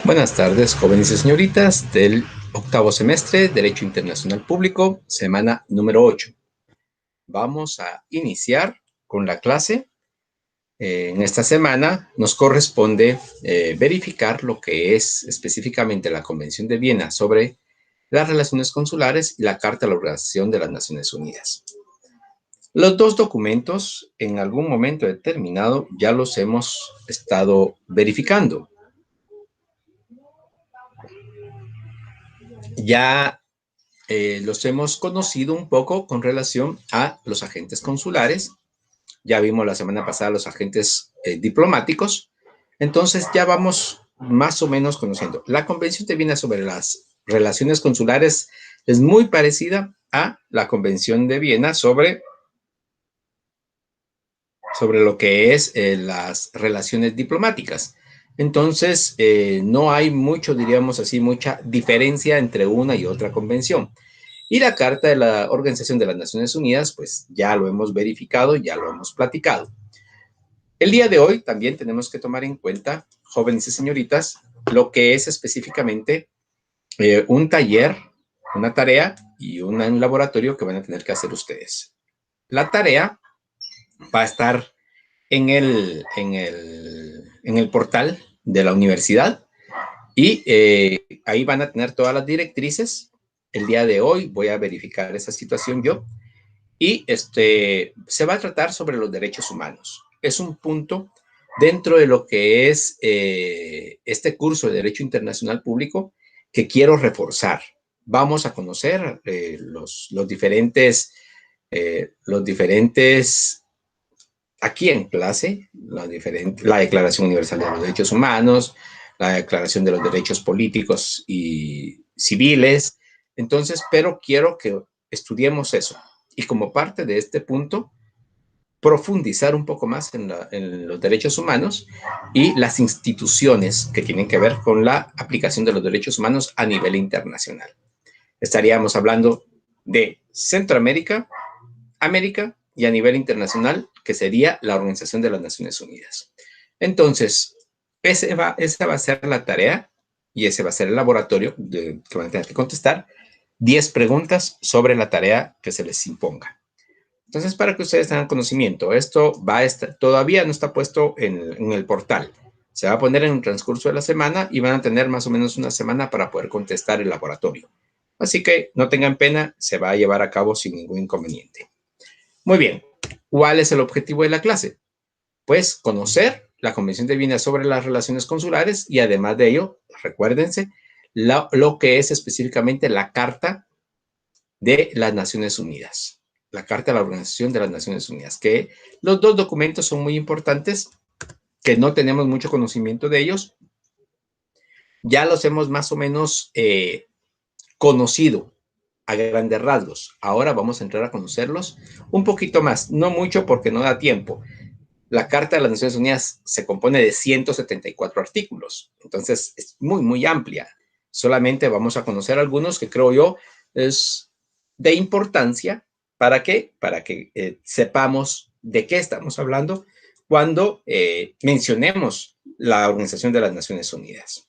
Buenas tardes, jóvenes y señoritas del octavo semestre, Derecho Internacional Público, semana número 8. Vamos a iniciar con la clase. En esta semana nos corresponde verificar lo que es específicamente la Convención de Viena sobre las relaciones consulares y la Carta de la Organización de las Naciones Unidas. Los dos documentos, en algún momento determinado, ya los hemos estado verificando. Ya los hemos conocido un poco con relación a los agentes consulares. Ya vimos la semana pasada los agentes diplomáticos. Entonces ya vamos más o menos conociendo. La Convención de Viena sobre las relaciones consulares es muy parecida a la Convención de Viena sobre lo que es las relaciones diplomáticas. Entonces, no hay mucho, diríamos así, mucha diferencia entre una y otra convención. Y la Carta de la Organización de las Naciones Unidas, pues ya lo hemos verificado, ya lo hemos platicado. El día de hoy también tenemos que tomar en cuenta, jóvenes y señoritas, lo que es específicamente un taller, una tarea y un laboratorio que van a tener que hacer ustedes. La tarea va a estar en el portal de la universidad y ahí van a tener todas las directrices. El día de hoy voy a verificar esa situación yo y se va a tratar sobre los derechos humanos. Es un punto dentro de lo que es este curso de Derecho Internacional Público que quiero reforzar. Vamos a conocer los diferentes aquí en clase, la Declaración Universal de los Derechos Humanos, la Declaración de los Derechos Políticos y Civiles. Entonces, pero quiero que estudiemos eso. Y como parte de este punto, profundizar un poco más en los derechos humanos y las instituciones que tienen que ver con la aplicación de los derechos humanos a nivel internacional. Estaríamos hablando de Centroamérica, América y a nivel internacional, que sería la Organización de las Naciones Unidas. Entonces, esa va a ser la tarea y ese va a ser el laboratorio que van a tener que contestar 10 preguntas sobre la tarea que se les imponga. Entonces, para que ustedes tengan conocimiento, esto va a estar, todavía no está puesto en el portal. Se va a poner en el transcurso de la semana y van a tener más o menos una semana para poder contestar el laboratorio. Así que no tengan pena, se va a llevar a cabo sin ningún inconveniente. Muy bien, ¿cuál es el objetivo de la clase? Pues conocer la Convención de Viena sobre las relaciones consulares y además de ello, recuérdense, lo que es específicamente la Carta de las Naciones Unidas, la Carta de la Organización de las Naciones Unidas, que los dos documentos son muy importantes, que no tenemos mucho conocimiento de ellos, ya los hemos más o menos conocido a grandes rasgos. Ahora vamos a entrar a conocerlos un poquito más, no mucho porque no da tiempo. La Carta de las Naciones Unidas se compone de 174 artículos, entonces es muy, muy amplia. Solamente vamos a conocer algunos que creo yo es de importancia. ¿Para qué? Para que sepamos de qué estamos hablando cuando mencionemos la Organización de las Naciones Unidas.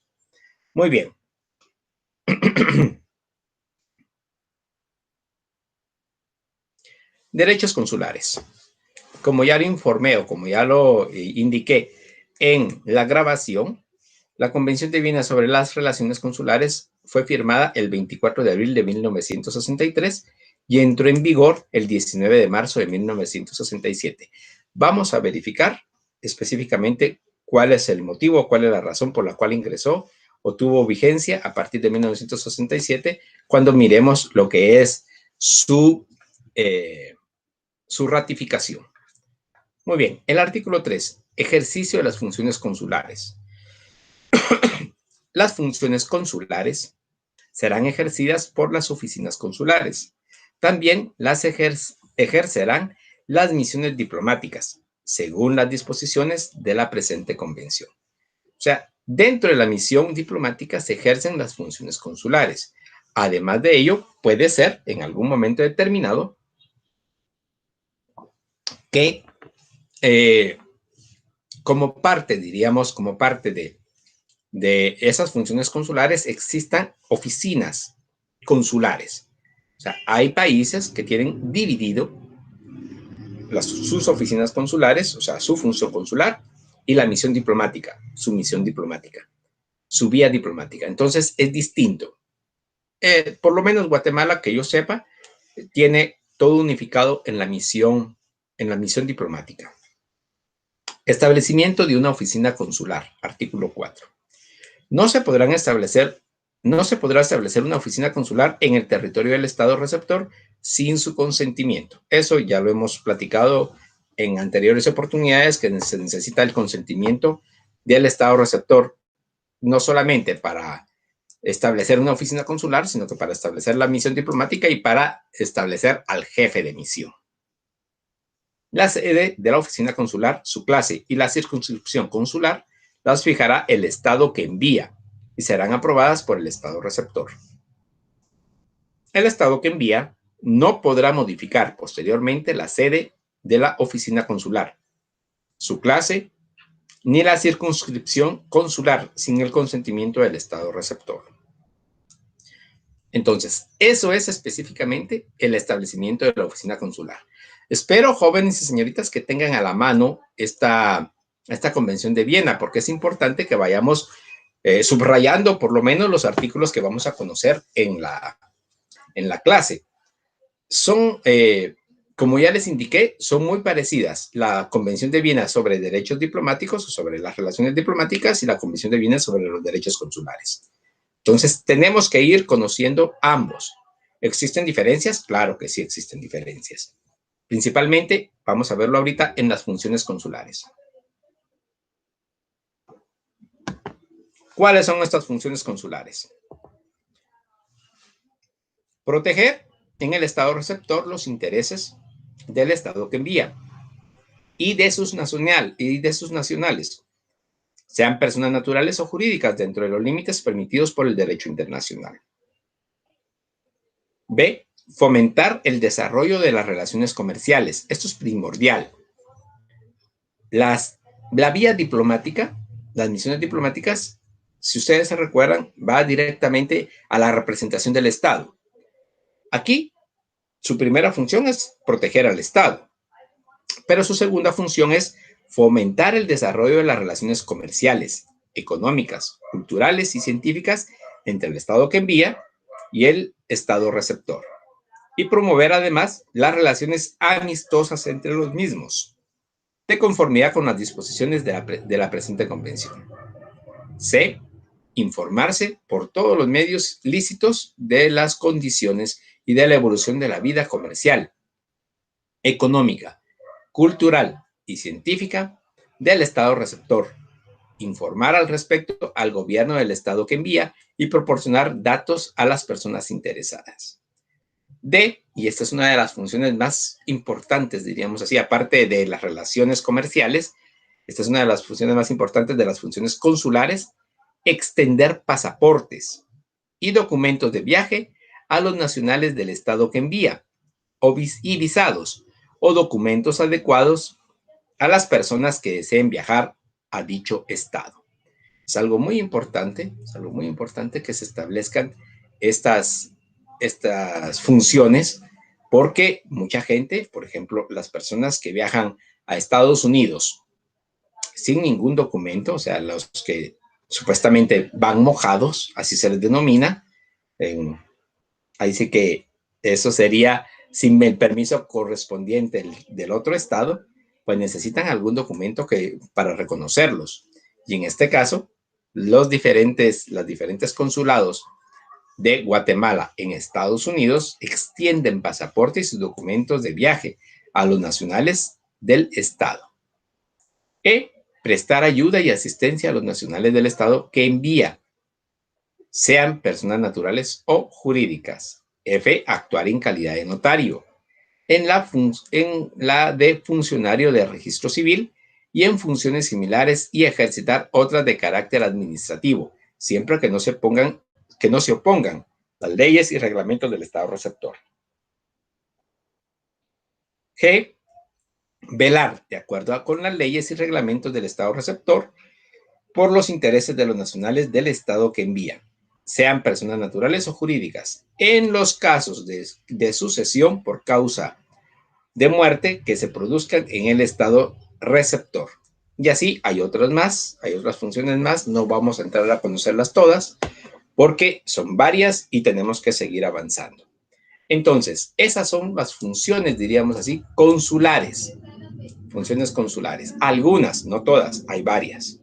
Muy bien. Derechos consulares. Como ya lo informé o como ya lo indiqué en la grabación, la Convención de Viena sobre las Relaciones Consulares fue firmada el 24 de abril de 1963 y entró en vigor el 19 de marzo de 1967. Vamos a verificar específicamente cuál es el motivo, cuál es la razón por la cual ingresó o tuvo vigencia a partir de 1967, cuando miremos lo que es su ratificación. Muy bien, el artículo 3, ejercicio de las funciones consulares. Las funciones consulares serán ejercidas por las oficinas consulares. También las ejercerán las misiones diplomáticas, según las disposiciones de la presente convención. O sea, dentro de la misión diplomática se ejercen las funciones consulares. Además de ello, puede ser en algún momento determinado que como parte, diríamos, como parte de esas funciones consulares existan oficinas consulares. O sea, hay países que tienen dividido sus oficinas consulares, o sea, su función consular y la misión diplomática, su misión diplomática, su vía diplomática. Entonces, es distinto. Por lo menos Guatemala, que yo sepa, tiene todo unificado en la misión diplomática. Establecimiento de una oficina consular, artículo 4. No se podrá establecer una oficina consular en el territorio del Estado receptor sin su consentimiento. Eso ya lo hemos platicado en anteriores oportunidades, que se necesita el consentimiento del Estado receptor, no solamente para establecer una oficina consular, sino que para establecer la misión diplomática y para establecer al jefe de misión. La sede de la oficina consular, su clase y la circunscripción consular las fijará el Estado que envía y serán aprobadas por el Estado receptor. El Estado que envía no podrá modificar posteriormente la sede de la oficina consular, su clase, ni la circunscripción consular sin el consentimiento del Estado receptor. Entonces, eso es específicamente el establecimiento de la oficina consular. Espero, jóvenes y señoritas, que tengan a la mano esta Convención de Viena, porque es importante que vayamos subrayando por lo menos los artículos que vamos a conocer en la clase. Son, como ya les indiqué, son muy parecidas. La Convención de Viena sobre derechos diplomáticos o sobre las relaciones diplomáticas y la Convención de Viena sobre los derechos consulares. Entonces, tenemos que ir conociendo ambos. ¿Existen diferencias? Claro que sí existen diferencias. Principalmente, vamos a verlo ahorita en las funciones consulares. ¿Cuáles son estas funciones consulares? Proteger en el Estado receptor los intereses del Estado que envía. y de sus nacionales, sean personas naturales o jurídicas dentro de los límites permitidos por el derecho internacional. B. Fomentar el desarrollo de las relaciones comerciales. Esto es primordial. La vía diplomática, las misiones diplomáticas, si ustedes se recuerdan, va directamente a la representación del Estado. Aquí, su primera función es proteger al Estado, pero su segunda función es fomentar el desarrollo de las relaciones comerciales, económicas, culturales y científicas entre el Estado que envía y el Estado receptor, y promover además las relaciones amistosas entre los mismos, de conformidad con las disposiciones de la presente convención. C. Informarse por todos los medios lícitos de las condiciones y de la evolución de la vida comercial, económica, cultural y científica del Estado receptor. Informar al respecto al gobierno del Estado que envía y proporcionar datos a las personas interesadas. D, y esta es una de las funciones más importantes, diríamos así, aparte de las relaciones comerciales, esta es una de las funciones más importantes de las funciones consulares, extender pasaportes y documentos de viaje a los nacionales del Estado que envía y visados o documentos adecuados a las personas que deseen viajar a dicho Estado. Es algo muy importante que se establezcan estas funciones, porque mucha gente, por ejemplo, las personas que viajan a Estados Unidos sin ningún documento, o sea, los que supuestamente van mojados, así se les denomina, ahí sí que eso sería sin el permiso correspondiente del otro estado, pues necesitan algún documento para reconocerlos. Y en este caso, los diferentes consulados de Guatemala en Estados Unidos extienden pasaportes y documentos de viaje a los nacionales del estado. E. Prestar ayuda y asistencia a los nacionales del estado que envía, sean personas naturales o jurídicas. F. Actuar en calidad de notario, en la de funcionario de registro civil y en funciones similares, y ejercitar otras de carácter administrativo, siempre que no se opongan las leyes y reglamentos del Estado receptor. G. Velar, de acuerdo con las leyes y reglamentos del Estado receptor, por los intereses de los nacionales del Estado que envía, sean personas naturales o jurídicas, en los casos de sucesión por causa de muerte que se produzcan en el Estado receptor. Y así hay otras funciones más, no vamos a entrar a conocerlas todas, porque son varias y tenemos que seguir avanzando. Entonces, esas son las funciones, diríamos así, consulares. Funciones consulares. Algunas, no todas, hay varias.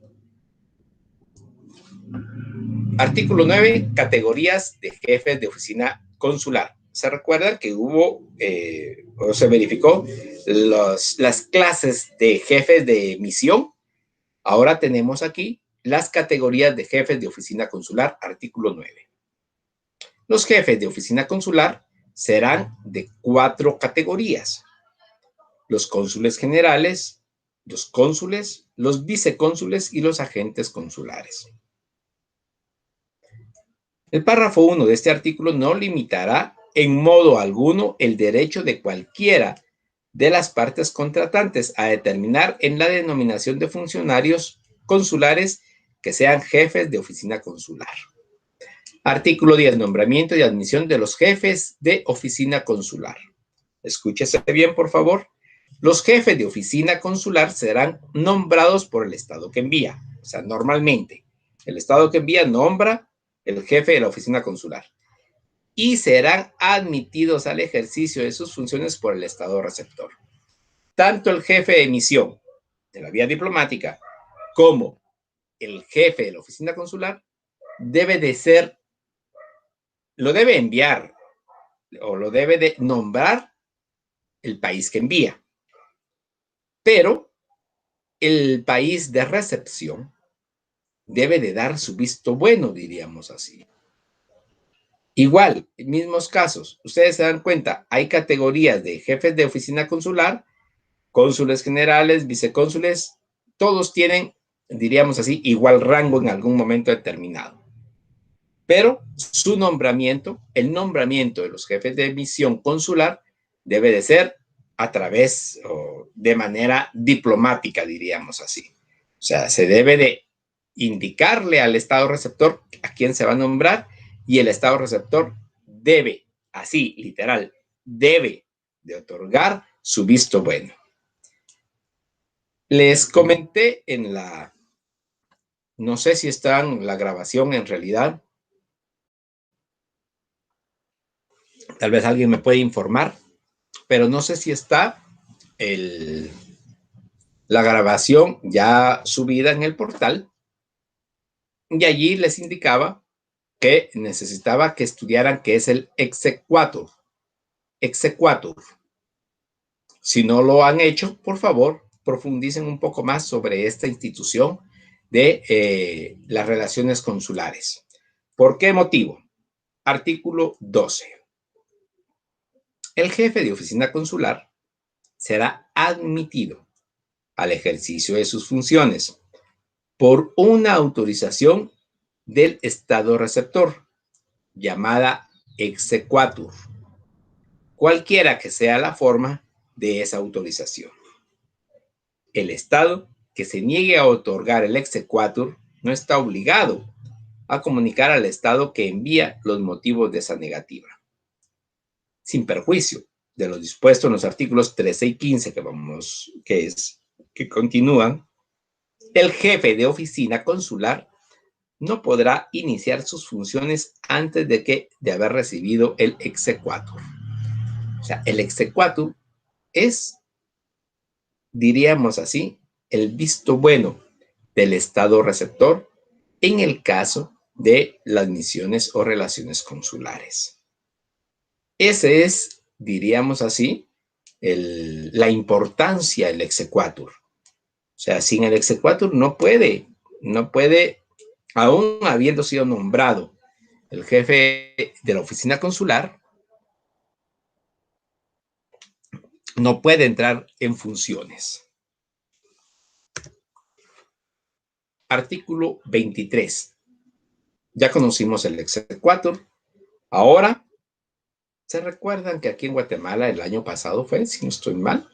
Artículo 9, categorías de jefes de oficina consular. Se recuerda que o se verificó las clases de jefes de misión. Ahora tenemos aquí las categorías de jefes de oficina consular, artículo 9. Los jefes de oficina consular serán de 4 categorías: los cónsules generales, los cónsules, los vicecónsules y los agentes consulares. El párrafo 1 de este artículo no limitará en modo alguno el derecho de cualquiera de las partes contratantes a determinar en la denominación de funcionarios consulares que sean jefes de oficina consular. Artículo 10. Nombramiento y admisión de los jefes de oficina consular. Escúchese bien, por favor. Los jefes de oficina consular serán nombrados por el Estado que envía. O sea, normalmente, el Estado que envía nombra el jefe de la oficina consular y serán admitidos al ejercicio de sus funciones por el Estado receptor. Tanto el jefe de misión de la vía diplomática como el jefe de la oficina consular lo debe enviar o lo debe de nombrar el país que envía. Pero el país de recepción debe de dar su visto bueno, diríamos así. Igual, en mismos casos, ustedes se dan cuenta, hay categorías de jefes de oficina consular cónsules generales, vicecónsules, todos tienen, diríamos así, igual rango en algún momento determinado. Pero su nombramiento, el nombramiento de los jefes de misión consular, debe de ser a través o de manera diplomática, diríamos así. O sea, se debe de indicarle al Estado receptor a quién se va a nombrar y el Estado receptor debe, así literal, debe de otorgar su visto bueno. Les comenté en la, no sé si está en la grabación en realidad, tal vez alguien me puede informar, pero no sé si está la grabación ya subida en el portal, y allí les indicaba que necesitaba que estudiaran qué es el exequatur. Exequatur. Si no lo han hecho, por favor, profundicen un poco más sobre esta institución de las relaciones consulares. ¿Por qué motivo? Artículo 12. El jefe de oficina consular será admitido al ejercicio de sus funciones por una autorización del Estado receptor, llamada exequatur, cualquiera que sea la forma de esa autorización. El Estado que se niegue a otorgar el exequatur no está obligado a comunicar al Estado que envía los motivos de esa negativa, sin perjuicio de lo dispuesto en los artículos 13 y 15 que continúan. El jefe de oficina consular no podrá iniciar sus funciones antes de haber recibido el exequatur. O sea, el exequatur es, diríamos así, el visto bueno del Estado receptor en el caso de las misiones o relaciones consulares. Ese es, diríamos así, la importancia del exequatur. O sea, sin el exequatur no puede, aún habiendo sido nombrado el jefe de la oficina consular, no puede entrar en funciones. Artículo 23. Ya conocimos el exequatur. Ahora, ¿se recuerdan que aquí en Guatemala el año pasado fue, si no estoy mal?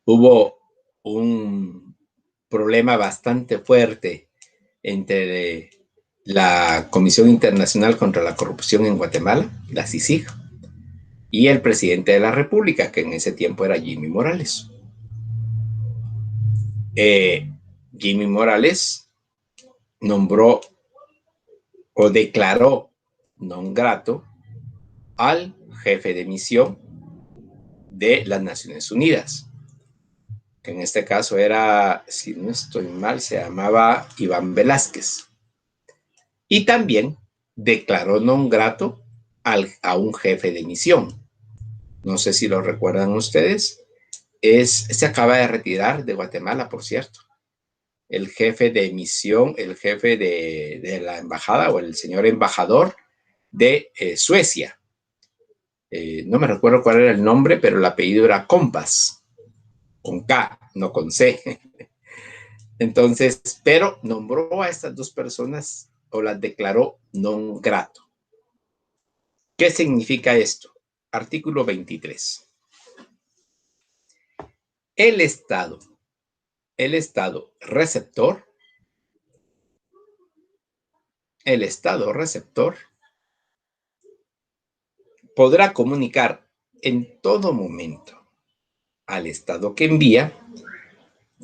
Hubo un problema bastante fuerte entre la Comisión Internacional contra la Corrupción en Guatemala, la CICIG, y el presidente de la República, que en ese tiempo era Jimmy Morales. Jimmy Morales nombró o declaró non grato al jefe de misión de las Naciones Unidas, que en este caso era, si no estoy mal, se llamaba Iván Velázquez. Y también declaró non grato a un jefe de misión. No sé si lo recuerdan ustedes. Se acaba de retirar de Guatemala, por cierto. El jefe de misión, el jefe de la embajada o el señor embajador de Suecia. No me recuerdo cuál era el nombre, pero el apellido era Kompas, con K, no con C. Entonces, pero nombró a estas dos personas o las declaró non grato. ¿Qué significa esto? Artículo 23. El Estado receptor, podrá comunicar en todo momento al Estado que envía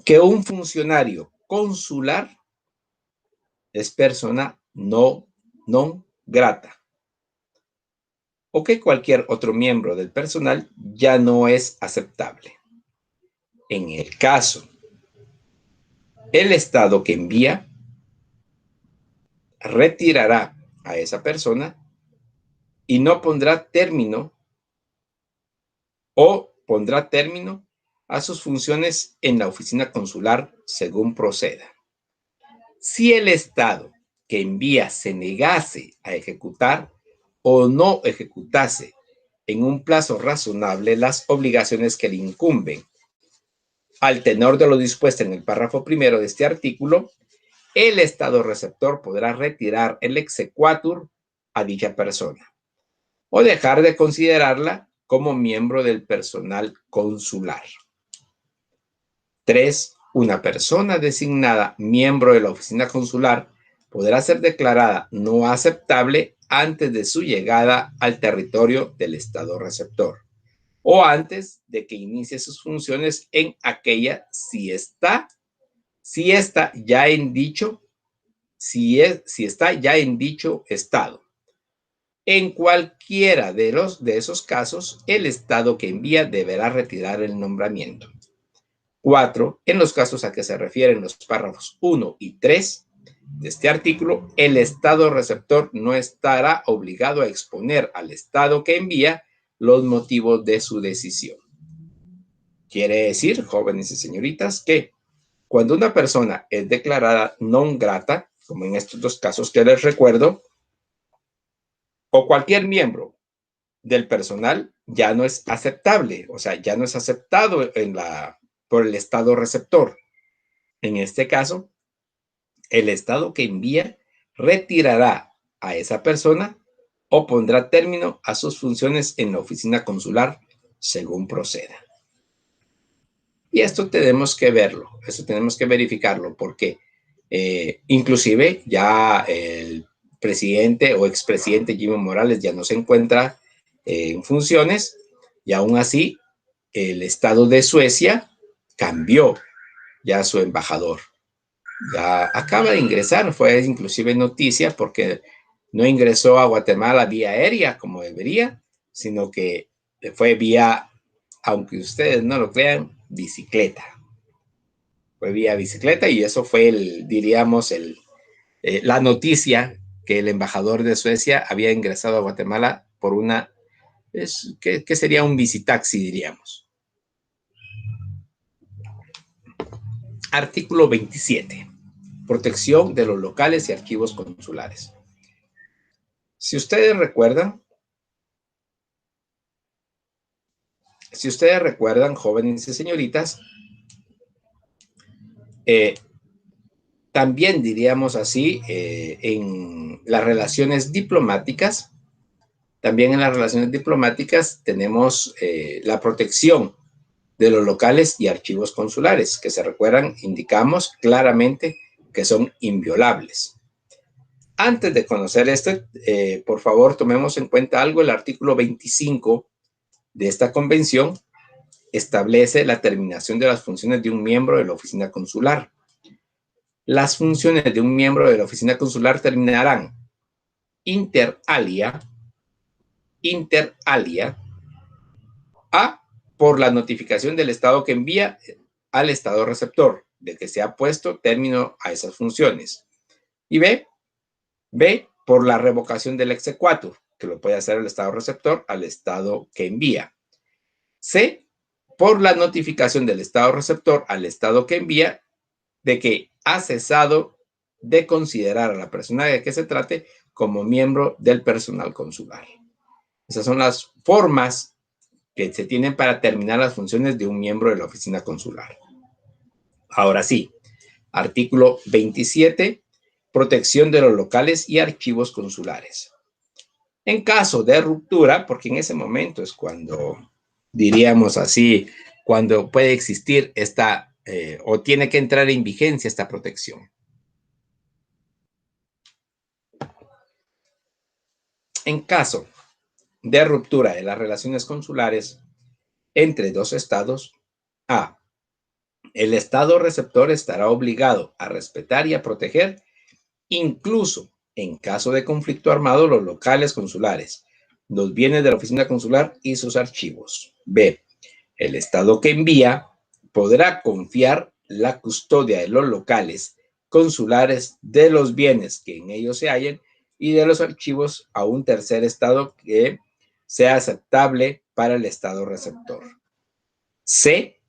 que un funcionario consular es persona non grata o que cualquier otro miembro del personal ya no es aceptable. En el caso, el Estado que envía retirará a esa persona y no pondrá término a sus funciones en la oficina consular según proceda. Si el Estado que envía se negase a ejecutar o no ejecutase en un plazo razonable las obligaciones que le incumben. Al tenor de lo dispuesto en el párrafo primero de este artículo, el Estado receptor podrá retirar el exequatur a dicha persona o dejar de considerarla como miembro del personal consular. 3. Una persona designada miembro de la oficina consular podrá ser declarada no aceptable antes de su llegada al territorio del Estado receptor o antes de que inicie sus funciones en aquella si está ya en dicho estado. En cualquiera de esos casos, el Estado que envía deberá retirar el nombramiento. 4. En los casos a que se refieren los párrafos 1 y 3 de este artículo, el Estado receptor no estará obligado a exponer al Estado que envía los motivos de su decisión. Quiere decir, jóvenes y señoritas, que cuando una persona es declarada non grata, como en estos dos casos que les recuerdo, o cualquier miembro del personal ya no es aceptable, o sea, ya no es aceptado por el Estado receptor. En este caso, el Estado que envía retirará a esa persona o pondrá término a sus funciones en la oficina consular según proceda. Y esto tenemos que verlo, esto tenemos que verificarlo, porque inclusive ya el presidente o expresidente Jimmy Morales ya no se encuentra en funciones y aún así el Estado de Suecia cambió ya a su embajador. Ya acaba de ingresar, fue inclusive noticia porque no ingresó a Guatemala vía aérea como debería, sino que fue vía, aunque ustedes no lo crean, bicicleta. Fue vía bicicleta y eso fue la noticia que el embajador de Suecia había ingresado a Guatemala por que sería un visitaxi, diríamos. Artículo 27. Protección de los locales y archivos consulares. Si ustedes recuerdan, jóvenes y señoritas, también diríamos así, en las relaciones diplomáticas, tenemos la protección de los locales y archivos consulares, que se recuerdan, indicamos claramente que son inviolables. Antes de conocer esto, por favor, tomemos en cuenta algo. El artículo 25 de esta convención establece la terminación de las funciones de un miembro de la oficina consular. Las funciones de un miembro de la oficina consular terminarán inter alia A, por la notificación del Estado que envía al Estado receptor de que se ha puesto término a esas funciones. Y B, por la revocación del exequatur, que lo puede hacer el Estado receptor al Estado que envía. C, por la notificación del Estado receptor al Estado que envía de que ha cesado de considerar a la persona de que se trate como miembro del personal consular. Esas son las formas que se tienen para terminar las funciones de un miembro de la oficina consular. Ahora sí, artículo 27, protección de los locales y archivos consulares. En caso de ruptura, porque en ese momento es cuando, diríamos así, cuando puede existir o tiene que entrar en vigencia esta protección. En caso de ruptura de las relaciones consulares entre dos estados, A, el Estado receptor estará obligado a respetar y a proteger, incluso en caso de conflicto armado, los locales consulares, los bienes de la oficina consular y sus archivos. B, el Estado que envía podrá confiar la custodia de los locales consulares, de los bienes que en ellos se hallen y de los archivos a un tercer Estado que sea aceptable para el Estado receptor. C,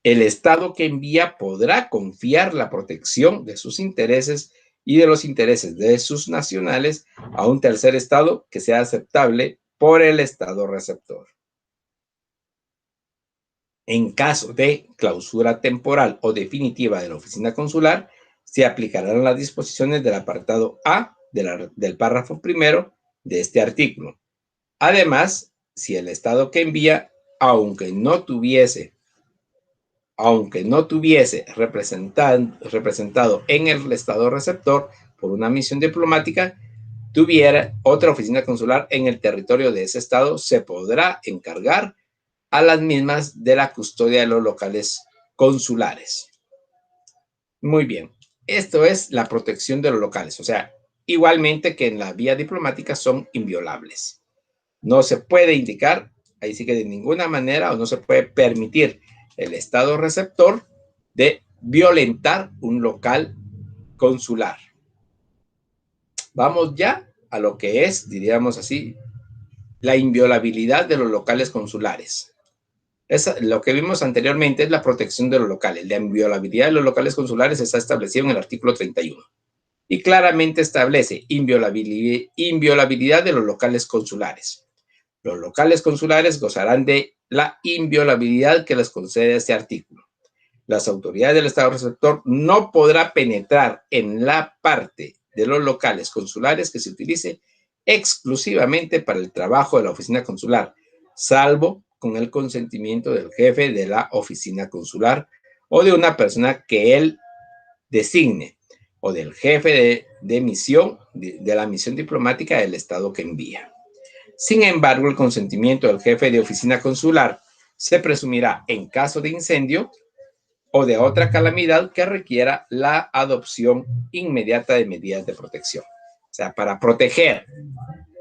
el Estado que envía podrá confiar la protección de sus intereses y de los intereses de sus nacionales a un tercer Estado que sea aceptable por el Estado receptor. En caso de clausura temporal o definitiva de la oficina consular, se aplicarán las disposiciones del apartado A del párrafo primero de este artículo. Además, si el Estado que envía, aunque no tuviese representado en el Estado receptor por una misión diplomática, tuviera otra oficina consular en el territorio de ese Estado, se podrá encargar a las mismas de la custodia de los locales consulares. Muy bien, esto es la protección de los locales, o sea, igualmente que en la vía diplomática son inviolables. No se puede indicar, ahí sí que de ninguna manera, o no se puede permitir el Estado receptor de violentar un local consular. Vamos ya a lo que es, diríamos así, la inviolabilidad de los locales consulares. Lo que vimos anteriormente es la protección de los locales. La inviolabilidad de los locales consulares está establecido en el artículo 31 y claramente establece inviolabilidad de los locales consulares. Los locales consulares gozarán de la inviolabilidad que les concede este artículo. Las autoridades del Estado receptor no podrá penetrar en la parte de los locales consulares que se utilice exclusivamente para el trabajo de la oficina consular, salvo con el consentimiento del jefe de la oficina consular o de una persona que él designe, o del jefe de misión, de la misión diplomática del Estado que envía. Sin embargo, el consentimiento del jefe de oficina consular se presumirá en caso de incendio o de otra calamidad que requiera la adopción inmediata de medidas de protección. O sea, para proteger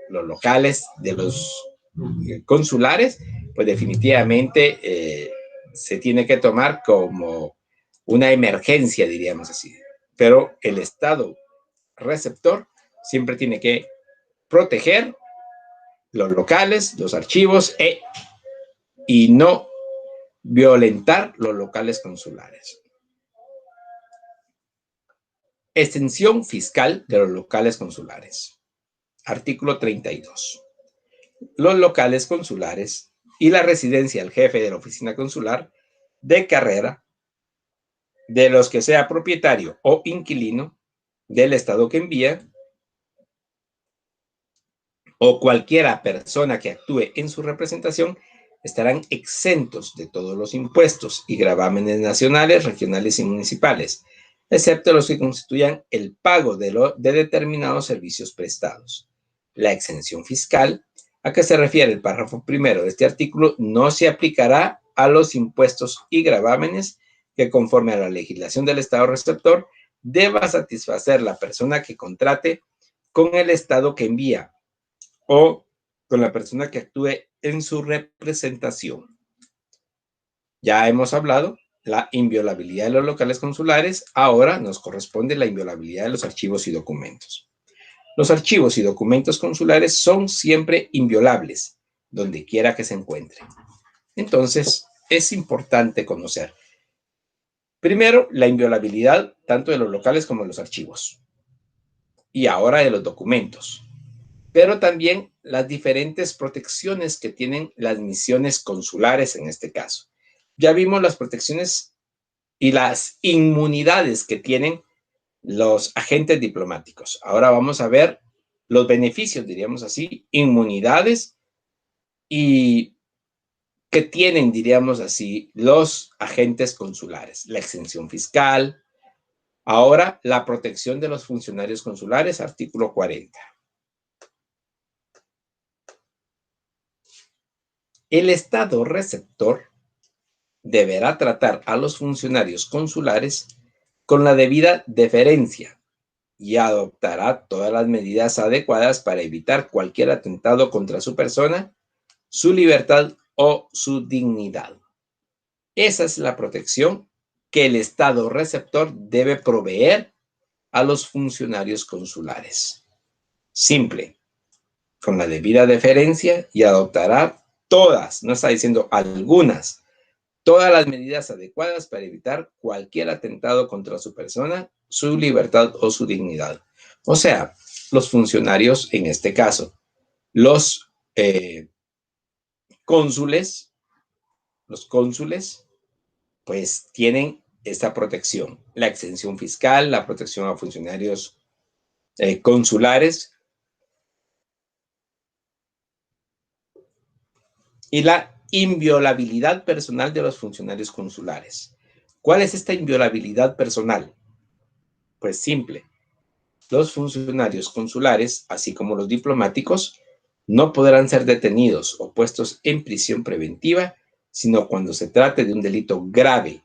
los locales de los consulares, pues definitivamente se tiene que tomar como una emergencia, diríamos así. Pero el Estado receptor siempre tiene que proteger los locales, los archivos y no violentar los locales consulares. Extensión fiscal de los locales consulares. Artículo 32. Los locales consulares y la residencia del jefe de la oficina consular de carrera, de los que sea propietario o inquilino del Estado que envía, o cualquiera persona que actúe en su representación, estarán exentos de todos los impuestos y gravámenes nacionales, regionales y municipales, excepto los que constituyan el pago de determinados servicios prestados. La exención fiscal, a que se refiere el párrafo primero de este artículo, no se aplicará a los impuestos y gravámenes que, conforme a la legislación del Estado receptor, deba satisfacer la persona que contrate con el Estado que envía o con la persona que actúe en su representación. Ya hemos hablado la inviolabilidad de los locales consulares, ahora nos corresponde la inviolabilidad de los archivos y documentos. Los archivos y documentos consulares son siempre inviolables, donde quiera que se encuentren. Entonces, es importante conocer, primero, la inviolabilidad tanto de los locales como de los archivos, y ahora de los documentos, pero también las diferentes protecciones que tienen las misiones consulares en este caso. Ya vimos las protecciones y las inmunidades que tienen los agentes diplomáticos. Ahora vamos a ver los beneficios, diríamos así, inmunidades y que tienen, diríamos así, los agentes consulares. La exención fiscal. Ahora, la protección de los funcionarios consulares, artículo 40. El Estado receptor deberá tratar a los funcionarios consulares con la debida deferencia y adoptará todas las medidas adecuadas para evitar cualquier atentado contra su persona, su libertad o su dignidad. Esa es la protección que el Estado receptor debe proveer a los funcionarios consulares. Simple, con la debida deferencia y adoptará todas, no está diciendo algunas, todas las medidas adecuadas para evitar cualquier atentado contra su persona, su libertad o su dignidad. O sea, los funcionarios, en este caso, los cónsules, los cónsules, pues tienen esta protección, la exención fiscal, la protección a funcionarios consulares y la inviolabilidad personal de los funcionarios consulares. ¿Cuál es esta inviolabilidad personal? Pues simple. Los funcionarios consulares, así como los diplomáticos, no podrán ser detenidos o puestos en prisión preventiva, sino cuando se trate de un delito grave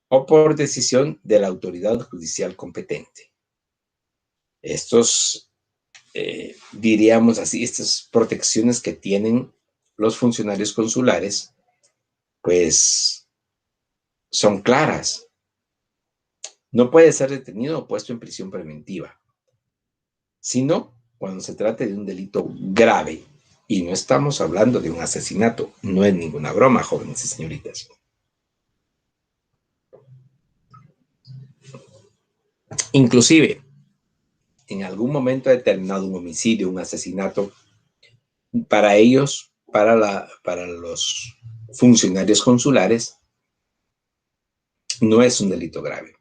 o por decisión de la autoridad judicial competente. Estos, diríamos así, estas protecciones que tienen los funcionarios consulares, pues son claras. No puede ser detenido o puesto en prisión preventiva, sino cuando se trate de un delito grave. Y no estamos hablando de un asesinato, no es ninguna broma, jóvenes y señoritas. Inclusive, en algún momento determinado, un homicidio, un asesinato, para ellos, para los funcionarios consulares, no es un delito grave.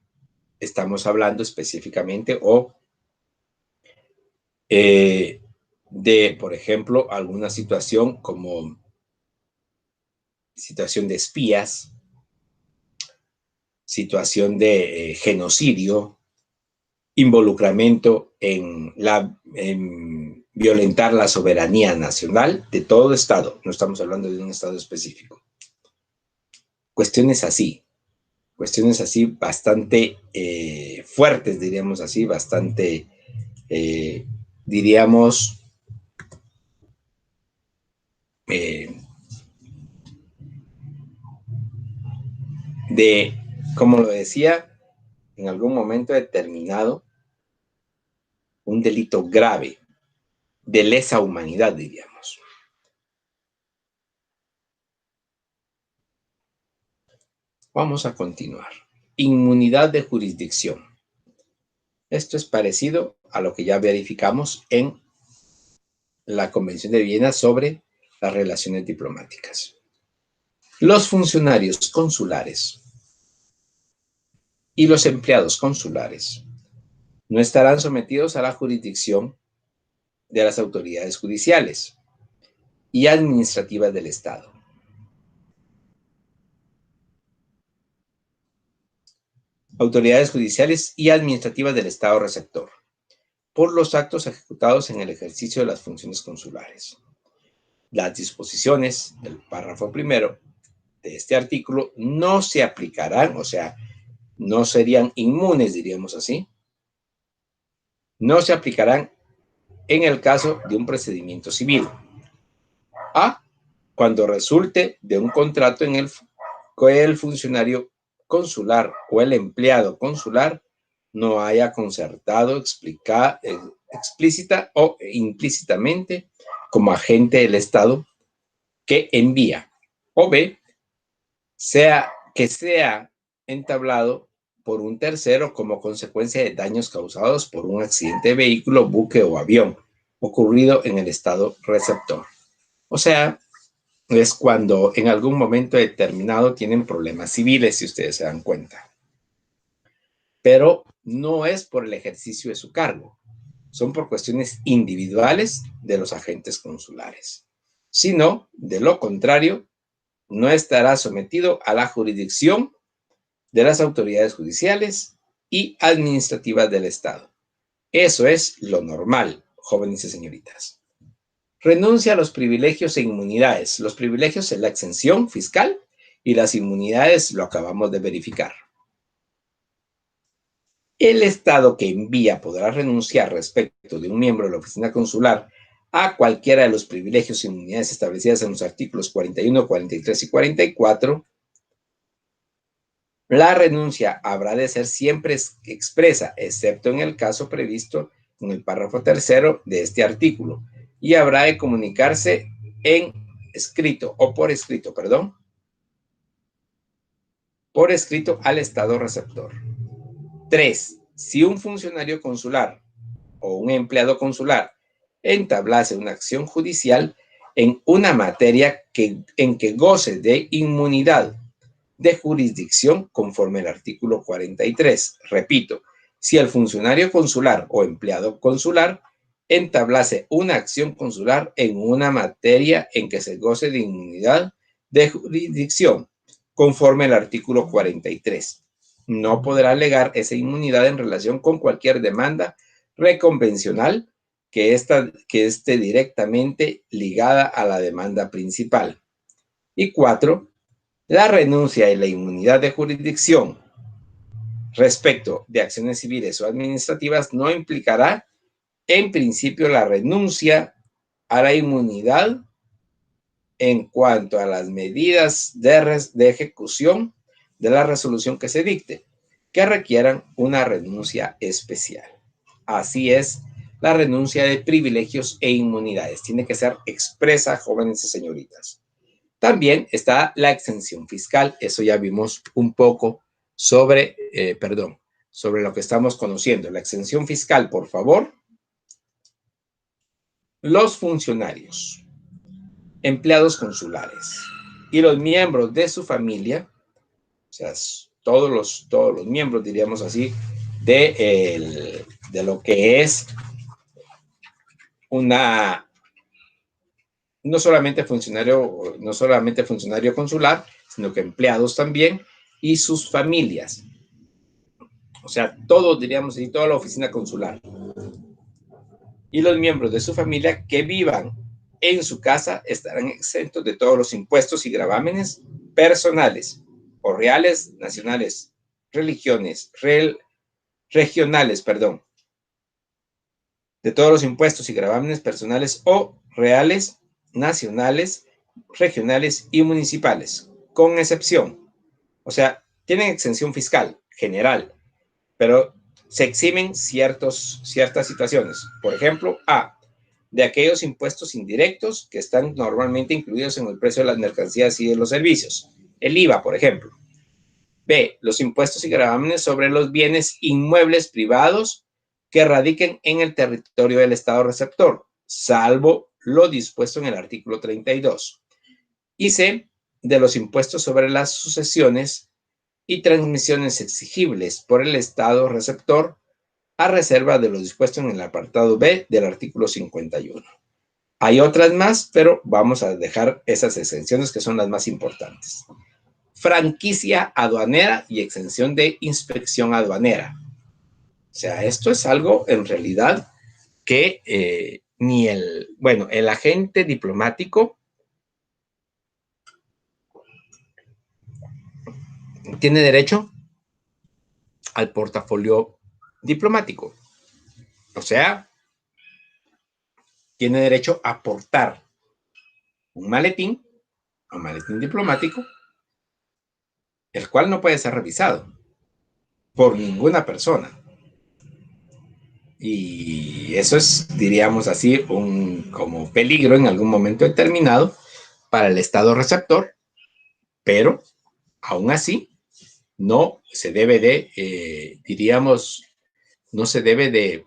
Estamos hablando específicamente de, por ejemplo, alguna situación como situación de espías, situación de genocidio, involucramiento en violentar la soberanía nacional de todo Estado. No estamos hablando de un Estado específico. Cuestiones así bastante fuertes, diríamos así, bastante, diríamos, de, como lo decía, en algún momento determinado, un delito grave, de lesa humanidad, diríamos. Vamos a continuar. Inmunidad de jurisdicción. Esto es parecido a lo que ya verificamos en la Convención de Viena sobre las relaciones diplomáticas. Los funcionarios consulares y los empleados consulares no estarán sometidos a la jurisdicción de las autoridades judiciales y administrativas del Estado. Autoridades judiciales y administrativas del Estado receptor, por los actos ejecutados en el ejercicio de las funciones consulares. Las disposiciones del párrafo primero de este artículo no se aplicarán, o sea, no serían inmunes, diríamos así, no se aplicarán en el caso de un procedimiento civil. A, cuando resulte de un contrato en el que el funcionario consular o el empleado consular no haya concertado explícita o implícitamente como agente del Estado que envía, o B, que sea entablado por un tercero como consecuencia de daños causados por un accidente de vehículo, buque o avión ocurrido en el Estado receptor. O sea, es cuando en algún momento determinado tienen problemas civiles, si ustedes se dan cuenta. Pero no es por el ejercicio de su cargo, son por cuestiones individuales de los agentes consulares. Sino, de lo contrario, no estará sometido a la jurisdicción de las autoridades judiciales y administrativas del Estado. Eso es lo normal, jóvenes y señoritas. Renuncia a los privilegios e inmunidades. Los privilegios es la exención fiscal y las inmunidades lo acabamos de verificar. El Estado que envía podrá renunciar respecto de un miembro de la oficina consular a cualquiera de los privilegios e inmunidades establecidas en los artículos 41, 43 y 44. La renuncia habrá de ser siempre expresa, excepto en el caso previsto en el párrafo tercero de este artículo, y habrá de comunicarse en escrito o por escrito, por escrito al Estado receptor. 3. Si un funcionario consular o un empleado consular entablase una acción judicial, en una materia en que goce de inmunidad de jurisdicción conforme al artículo 43. Repito, si el funcionario consular o empleado consular entablase una acción consular en una materia en que se goce de inmunidad de jurisdicción conforme al artículo 43. No podrá alegar esa inmunidad en relación con cualquier demanda reconvencional que esté directamente ligada a la demanda principal. Y 4. La renuncia y la inmunidad de jurisdicción respecto de acciones civiles o administrativas no implicará, en principio, la renuncia a la inmunidad en cuanto a las medidas de ejecución de la resolución que se dicte, que requieran una renuncia especial. Así es, la renuncia de privilegios e inmunidades tiene que ser expresa, jóvenes y señoritas. También está la exención fiscal. Eso ya vimos un poco sobre lo que estamos conociendo. La exención fiscal, por favor. Los funcionarios, empleados consulares y los miembros de su familia, o sea, todos los miembros, diríamos así, de lo que es no solamente funcionario consular, sino que empleados también y sus familias. O sea, todos, diríamos así, toda la oficina consular. Y los miembros de su familia que vivan en su casa estarán exentos de todos los impuestos y gravámenes personales o reales, nacionales, regionales, de todos los impuestos y gravámenes personales o reales, nacionales, regionales y municipales, con excepción. O sea, tienen exención fiscal general, pero se eximen ciertas situaciones. Por ejemplo, A, de aquellos impuestos indirectos que están normalmente incluidos en el precio de las mercancías y de los servicios. El IVA, por ejemplo. B, los impuestos y gravámenes sobre los bienes inmuebles privados que radiquen en el territorio del Estado receptor, salvo lo dispuesto en el artículo 32. Y C, de los impuestos sobre las sucesiones y transmisiones exigibles por el Estado receptor a reserva de lo dispuesto en el apartado B del artículo 51. Hay otras más, pero vamos a dejar esas exenciones que son las más importantes. Franquicia aduanera y exención de inspección aduanera. O sea, esto es algo en realidad que el agente diplomático tiene derecho al portafolio diplomático. O sea, tiene derecho a portar un maletín diplomático, el cual no puede ser revisado por ninguna persona. Y eso es, diríamos así, como peligro en algún momento determinado para el Estado receptor, pero aún así no se debe de, no se debe de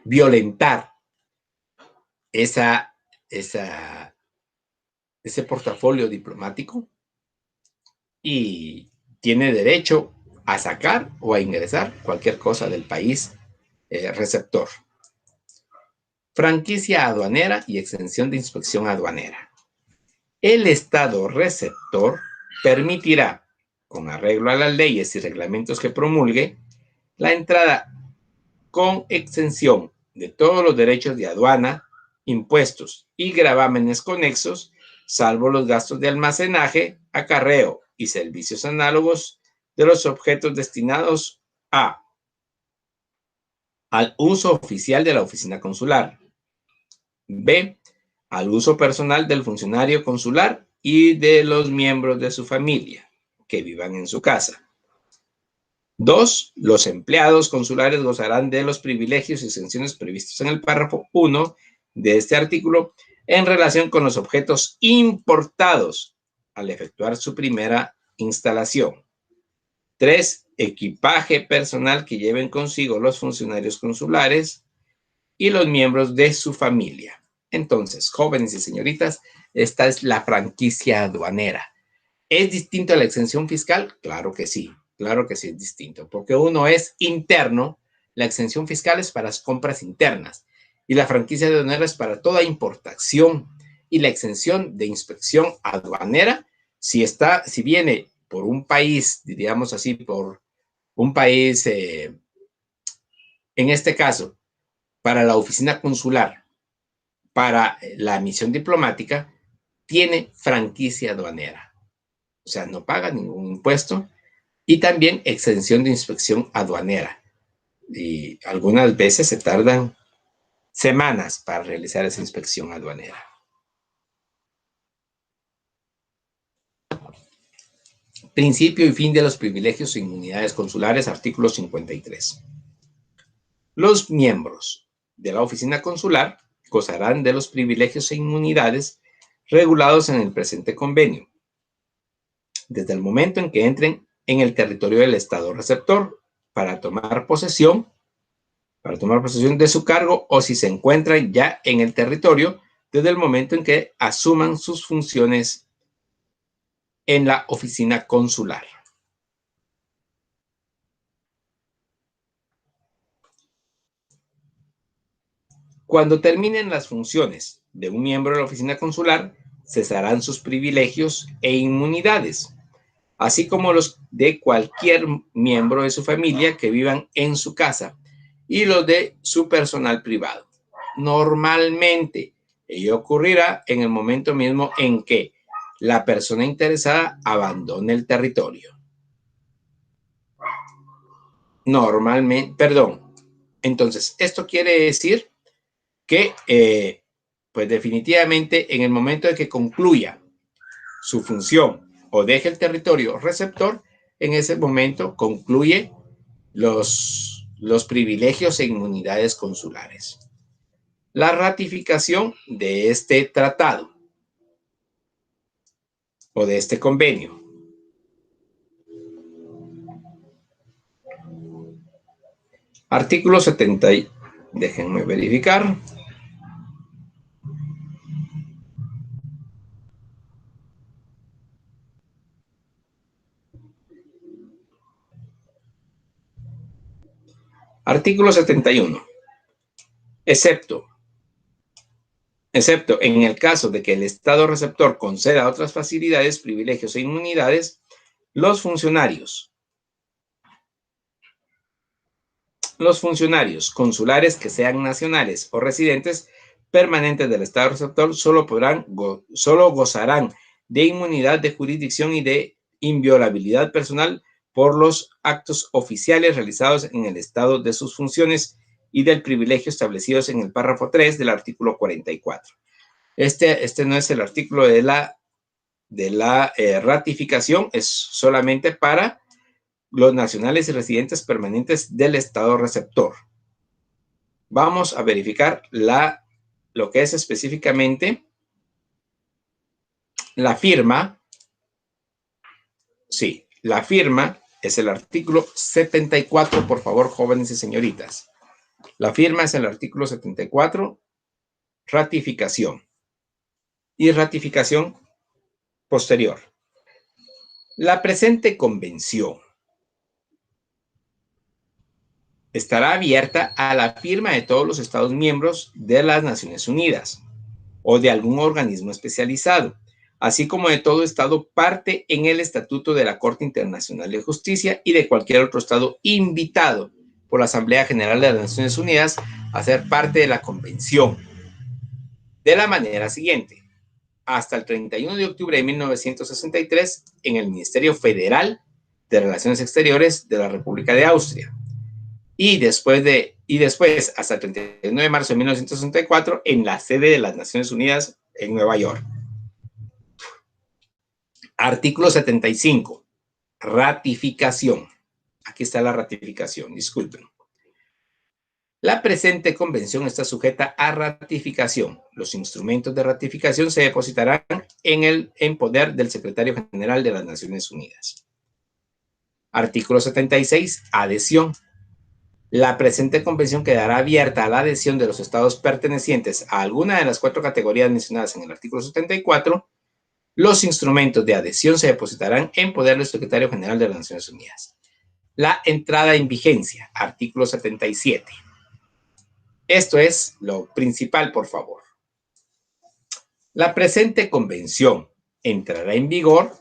violentar ese portafolio diplomático y tiene derecho a sacar o a ingresar cualquier cosa del país receptor. Franquicia aduanera y exención de inspección aduanera. El Estado receptor permitirá, con arreglo a las leyes y reglamentos que promulgue, la entrada con exención de todos los derechos de aduana, impuestos y gravámenes conexos, salvo los gastos de almacenaje, acarreo y servicios análogos de los objetos destinados al uso oficial de la oficina consular. B, al uso personal del funcionario consular y de los miembros de su familia que vivan en su casa. 2. Los empleados consulares gozarán de los privilegios y exenciones previstos en el párrafo 1 de este artículo en relación con los objetos importados al efectuar su primera instalación. 3. Equipaje personal que lleven consigo los funcionarios consulares y los miembros de su familia. Entonces, jóvenes y señoritas, esta es la franquicia aduanera. ¿Es distinto a la exención fiscal? Claro que sí es distinto, porque uno es interno, la exención fiscal es para las compras internas y la franquicia aduanera es para toda importación, y la exención de inspección aduanera, si viene por un país, diríamos así, por un país, en este caso, para la oficina consular, para la misión diplomática, tiene franquicia aduanera. O sea, no paga ningún impuesto, y también exención de inspección aduanera. Y algunas veces se tardan semanas para realizar esa inspección aduanera. Principio y fin de los privilegios e inmunidades consulares, artículo 53. Los miembros de la oficina consular gozarán de los privilegios e inmunidades regulados en el presente convenio, desde el momento en que entren en el territorio del Estado receptor para tomar posesión de su cargo, o si se encuentran ya en el territorio desde el momento en que asuman sus funciones en la oficina consular. Cuando terminen las funciones de un miembro de la oficina consular, cesarán sus privilegios e inmunidades, así como los de cualquier miembro de su familia que vivan en su casa y los de su personal privado. Normalmente, ello ocurrirá en el momento mismo en que la persona interesada abandone el territorio. Entonces, esto quiere decir que, pues definitivamente, en el momento de que concluya su función o deje el territorio receptor, en ese momento concluye los privilegios e inmunidades consulares. La ratificación de este tratado o de este convenio. Artículo 70. Déjenme verificar. Artículo 71. Excepto en el caso de que el Estado receptor conceda otras facilidades, privilegios e inmunidades, los funcionarios consulares que sean nacionales o residentes permanentes del Estado receptor solo gozarán de inmunidad de jurisdicción y de inviolabilidad personal por los actos oficiales realizados en el estado de sus funciones y del privilegio establecidos en el párrafo 3 del artículo 44. Este no es el artículo de la ratificación, es solamente para los nacionales y residentes permanentes del estado receptor. Vamos a verificar lo que es específicamente la firma. Sí, la firma es el artículo 74, por favor, jóvenes y señoritas. La firma es el artículo 74, ratificación y ratificación posterior. La presente convención estará abierta a la firma de todos los Estados miembros de las Naciones Unidas o de algún organismo especializado, así como de todo Estado parte en el Estatuto de la Corte Internacional de Justicia y de cualquier otro Estado invitado por la Asamblea General de las Naciones Unidas a ser parte de la Convención. De la manera siguiente: hasta el 31 de octubre de 1963, en el Ministerio Federal de Relaciones Exteriores de la República de Austria. Y después hasta el 31 de marzo de 1964 en la sede de las Naciones Unidas en Nueva York. Artículo 75. Ratificación. Aquí está la ratificación, disculpen. La presente convención está sujeta a ratificación. Los instrumentos de ratificación se depositarán en poder del Secretario General de las Naciones Unidas. Artículo 76. Adhesión. La presente convención quedará abierta a la adhesión de los estados pertenecientes a alguna de las 4 categorías mencionadas en el artículo 74. Los instrumentos de adhesión se depositarán en poder del secretario general de las Naciones Unidas. La entrada en vigencia, artículo 77. Esto es lo principal, por favor. La presente convención entrará en vigor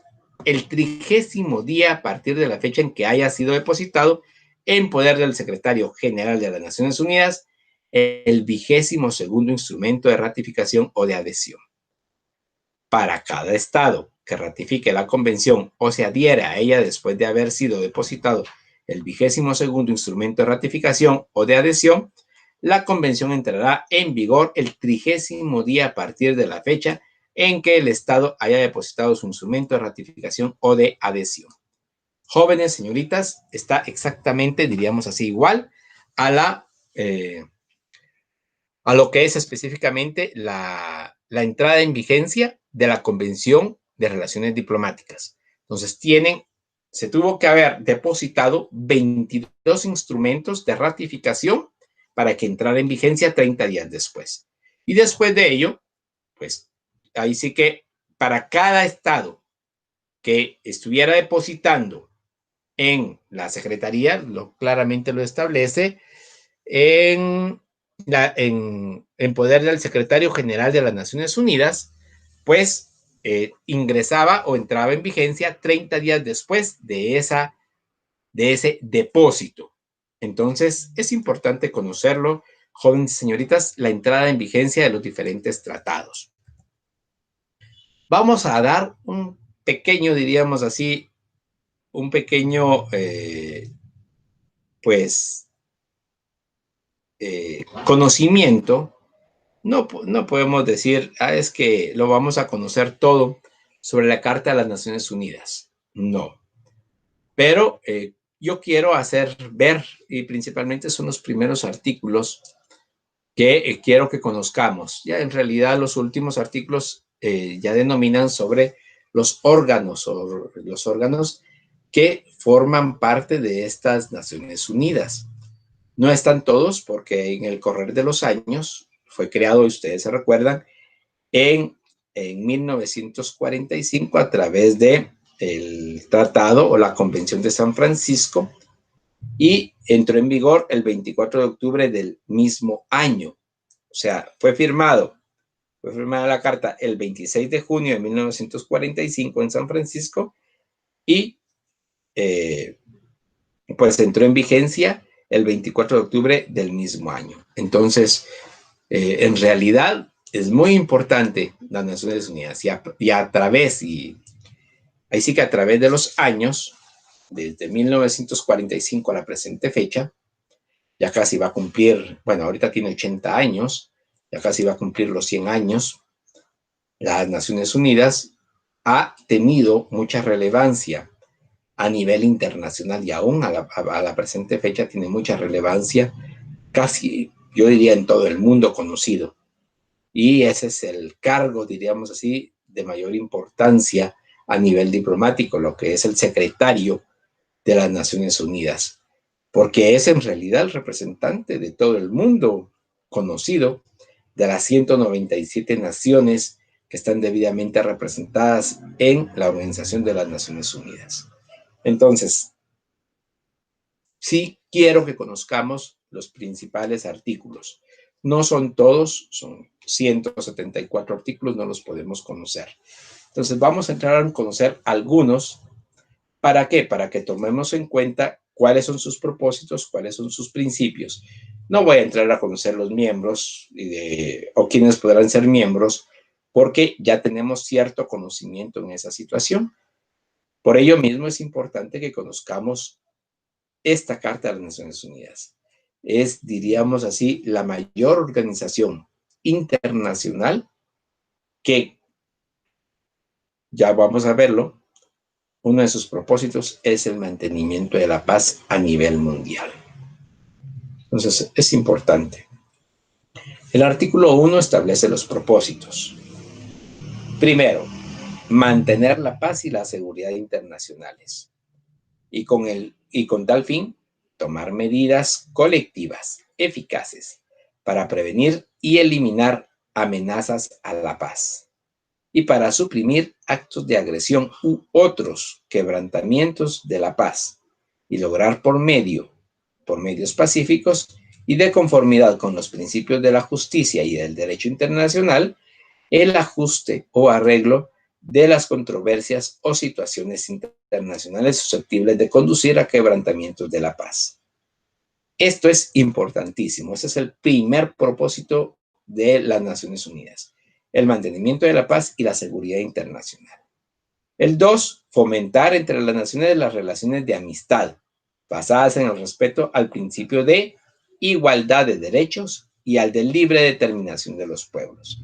el 30º día a partir de la fecha en que haya sido depositado en poder del secretario general de las Naciones Unidas el 22º instrumento de ratificación o de adhesión. Para cada estado que ratifique la convención o se adhiera a ella después de haber sido depositado el 22º instrumento de ratificación o de adhesión, la convención entrará en vigor el 30º día a partir de la fecha en que el estado haya depositado su instrumento de ratificación o de adhesión. Jóvenes, señoritas, está exactamente, diríamos así, igual a lo que es específicamente la entrada en vigencia de la Convención de Relaciones Diplomáticas. Entonces, se tuvo que haber depositado 22 instrumentos de ratificación para que entrara en vigencia 30 días después. Y después de ello, pues ahí sí que para cada estado que estuviera depositando en la Secretaría, claramente lo establece, en poder del secretario general de las Naciones Unidas, pues ingresaba o entraba en vigencia 30 días después de ese depósito. Entonces, es importante conocerlo, jóvenes y señoritas, la entrada en vigencia de los diferentes tratados. Vamos a dar un pequeño, diríamos así, un pequeño, conocimiento. No podemos decir, es que lo vamos a conocer todo sobre la Carta de las Naciones Unidas. No. Pero yo quiero hacer ver, y principalmente son los primeros artículos que quiero que conozcamos. Ya en realidad los últimos artículos ya denominan sobre los órganos o los órganos que forman parte de estas Naciones Unidas. No están todos porque en el correr de los años fue creado, ustedes se recuerdan, en 1945 a través de el tratado o la Convención de San Francisco y entró en vigor el 24 de octubre del mismo año. O sea, fue firmada la carta el 26 de junio de 1945 en San Francisco y pues entró en vigencia el 24 de octubre del mismo año. Entonces, en realidad es muy importante las Naciones Unidas ahí sí que a través de los años, desde 1945 a la presente fecha, ya casi va a cumplir, bueno, ahorita tiene 80 años, ya casi va a cumplir los 100 años, las Naciones Unidas ha tenido mucha relevancia a nivel internacional y aún a la presente fecha tiene mucha relevancia, casi yo diría en todo el mundo conocido. Y ese es el cargo, diríamos así, de mayor importancia a nivel diplomático, lo que es el secretario de las Naciones Unidas, porque es en realidad el representante de todo el mundo conocido, de las 197 naciones que están debidamente representadas en la Organización de las Naciones Unidas. Entonces, sí quiero que conozcamos los principales artículos. No son todos, son 174 artículos, no los podemos conocer. Entonces vamos a entrar a conocer algunos. ¿Para qué? Para que tomemos en cuenta cuáles son sus propósitos, cuáles son sus principios. No voy a entrar a conocer los miembros o quienes podrán ser miembros, porque ya tenemos cierto conocimiento en esa situación. Por ello mismo es importante que conozcamos esta Carta de las Naciones Unidas. Es, diríamos así, la mayor organización internacional que, ya vamos a verlo, uno de sus propósitos es el mantenimiento de la paz a nivel mundial. Entonces, es importante. El artículo 1 establece los propósitos. Primero, mantener la paz y la seguridad internacionales. Y con tal fin, tomar medidas colectivas eficaces para prevenir y eliminar amenazas a la paz y para suprimir actos de agresión u otros quebrantamientos de la paz y lograr por medios pacíficos y de conformidad con los principios de la justicia y del derecho internacional, el ajuste o arreglo de las controversias o situaciones internacionales susceptibles de conducir a quebrantamientos de la paz. Esto es importantísimo. Ese es el primer propósito de las Naciones Unidas: el mantenimiento de la paz y la seguridad internacional. El 2, fomentar entre las naciones las relaciones de amistad, basadas en el respeto al principio de igualdad de derechos y al de libre determinación de los pueblos.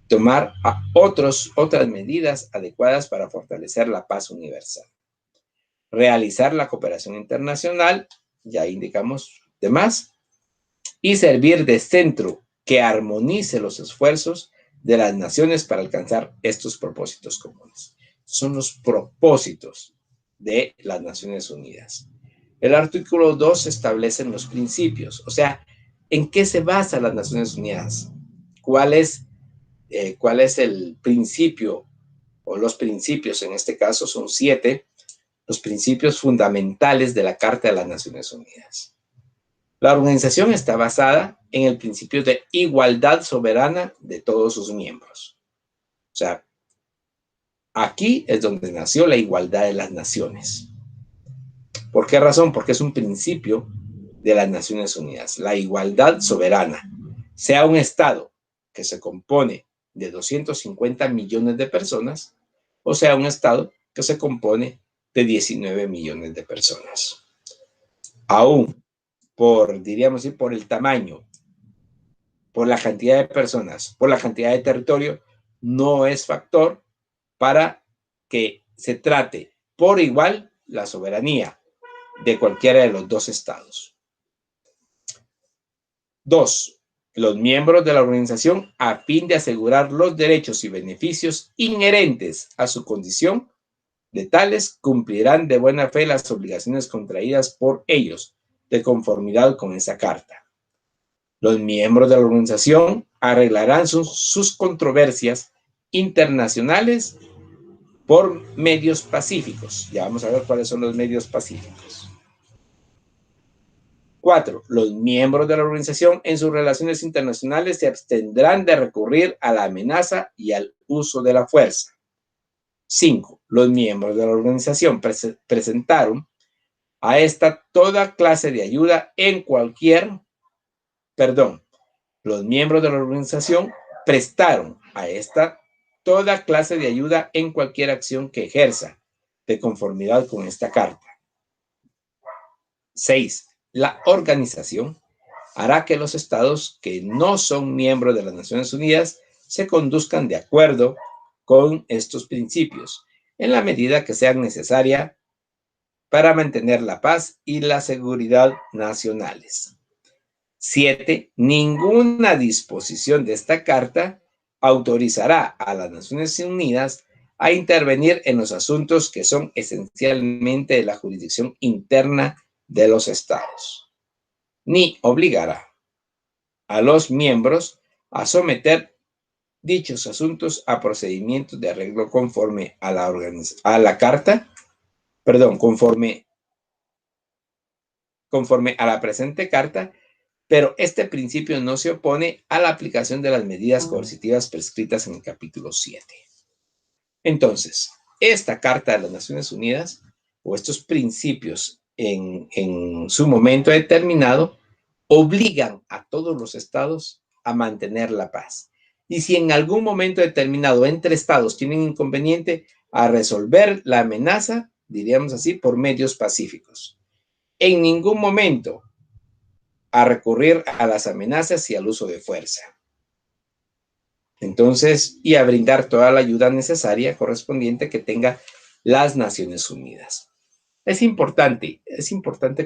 Tomar otras medidas adecuadas para fortalecer la paz universal. Realizar la cooperación internacional, ya indicamos demás, y servir de centro que armonice los esfuerzos de las naciones para alcanzar estos propósitos comunes. Son los propósitos de las Naciones Unidas. El artículo 2 establece los principios, o sea, ¿en qué se basa las Naciones Unidas? ¿Cuál es el principio o los principios? En este caso son 7, los principios fundamentales de la Carta de las Naciones Unidas. La organización está basada en el principio de igualdad soberana de todos sus miembros. O sea, aquí es donde nació la igualdad de las naciones. ¿Por qué razón? Porque es un principio de las Naciones Unidas. La igualdad soberana. Sea un Estado que se compone de 250 millones de personas o sea un Estado que se compone de 19 millones de personas. Aún diríamos, por el tamaño, por la cantidad de personas, por la cantidad de territorio, no es factor para que se trate por igual la soberanía de cualquiera de los dos estados. 2. Los miembros de la organización, a fin de asegurar los derechos y beneficios inherentes a su condición de tales, cumplirán de buena fe las obligaciones contraídas por ellos, de conformidad con esa carta. Los miembros de la organización arreglarán sus controversias internacionales por medios pacíficos. Ya vamos a ver cuáles son los medios pacíficos. 4. Los miembros de la organización en sus relaciones internacionales se abstendrán de recurrir a la amenaza y al uso de la fuerza. 5. Los miembros de la organización presentaron a esta toda clase de ayuda en cualquier, los miembros de la organización prestaron a esta toda clase de ayuda en cualquier acción que ejerza de conformidad con esta carta. 6. La organización hará que los estados que no son miembros de las Naciones Unidas se conduzcan de acuerdo con estos principios, en la medida que sean necesarias para mantener la paz y la seguridad nacionales. 7. Ninguna disposición de esta carta autorizará a las Naciones Unidas a intervenir en los asuntos que son esencialmente de la jurisdicción interna de los estados, ni obligará a los miembros a someter dichos asuntos a procedimientos de arreglo conforme a la carta, conforme a la presente carta, pero este principio no se opone a la aplicación de las medidas coercitivas prescritas en el capítulo 7. Entonces, esta Carta de las Naciones Unidas, o estos principios en su momento determinado, obligan a todos los estados a mantener la paz. Y si en algún momento determinado entre estados tienen inconveniente, a resolver la amenaza, diríamos así, por medios pacíficos. En ningún momento a recurrir a las amenazas y al uso de fuerza. Entonces, y a brindar toda la ayuda necesaria correspondiente que tenga las Naciones Unidas. Es importante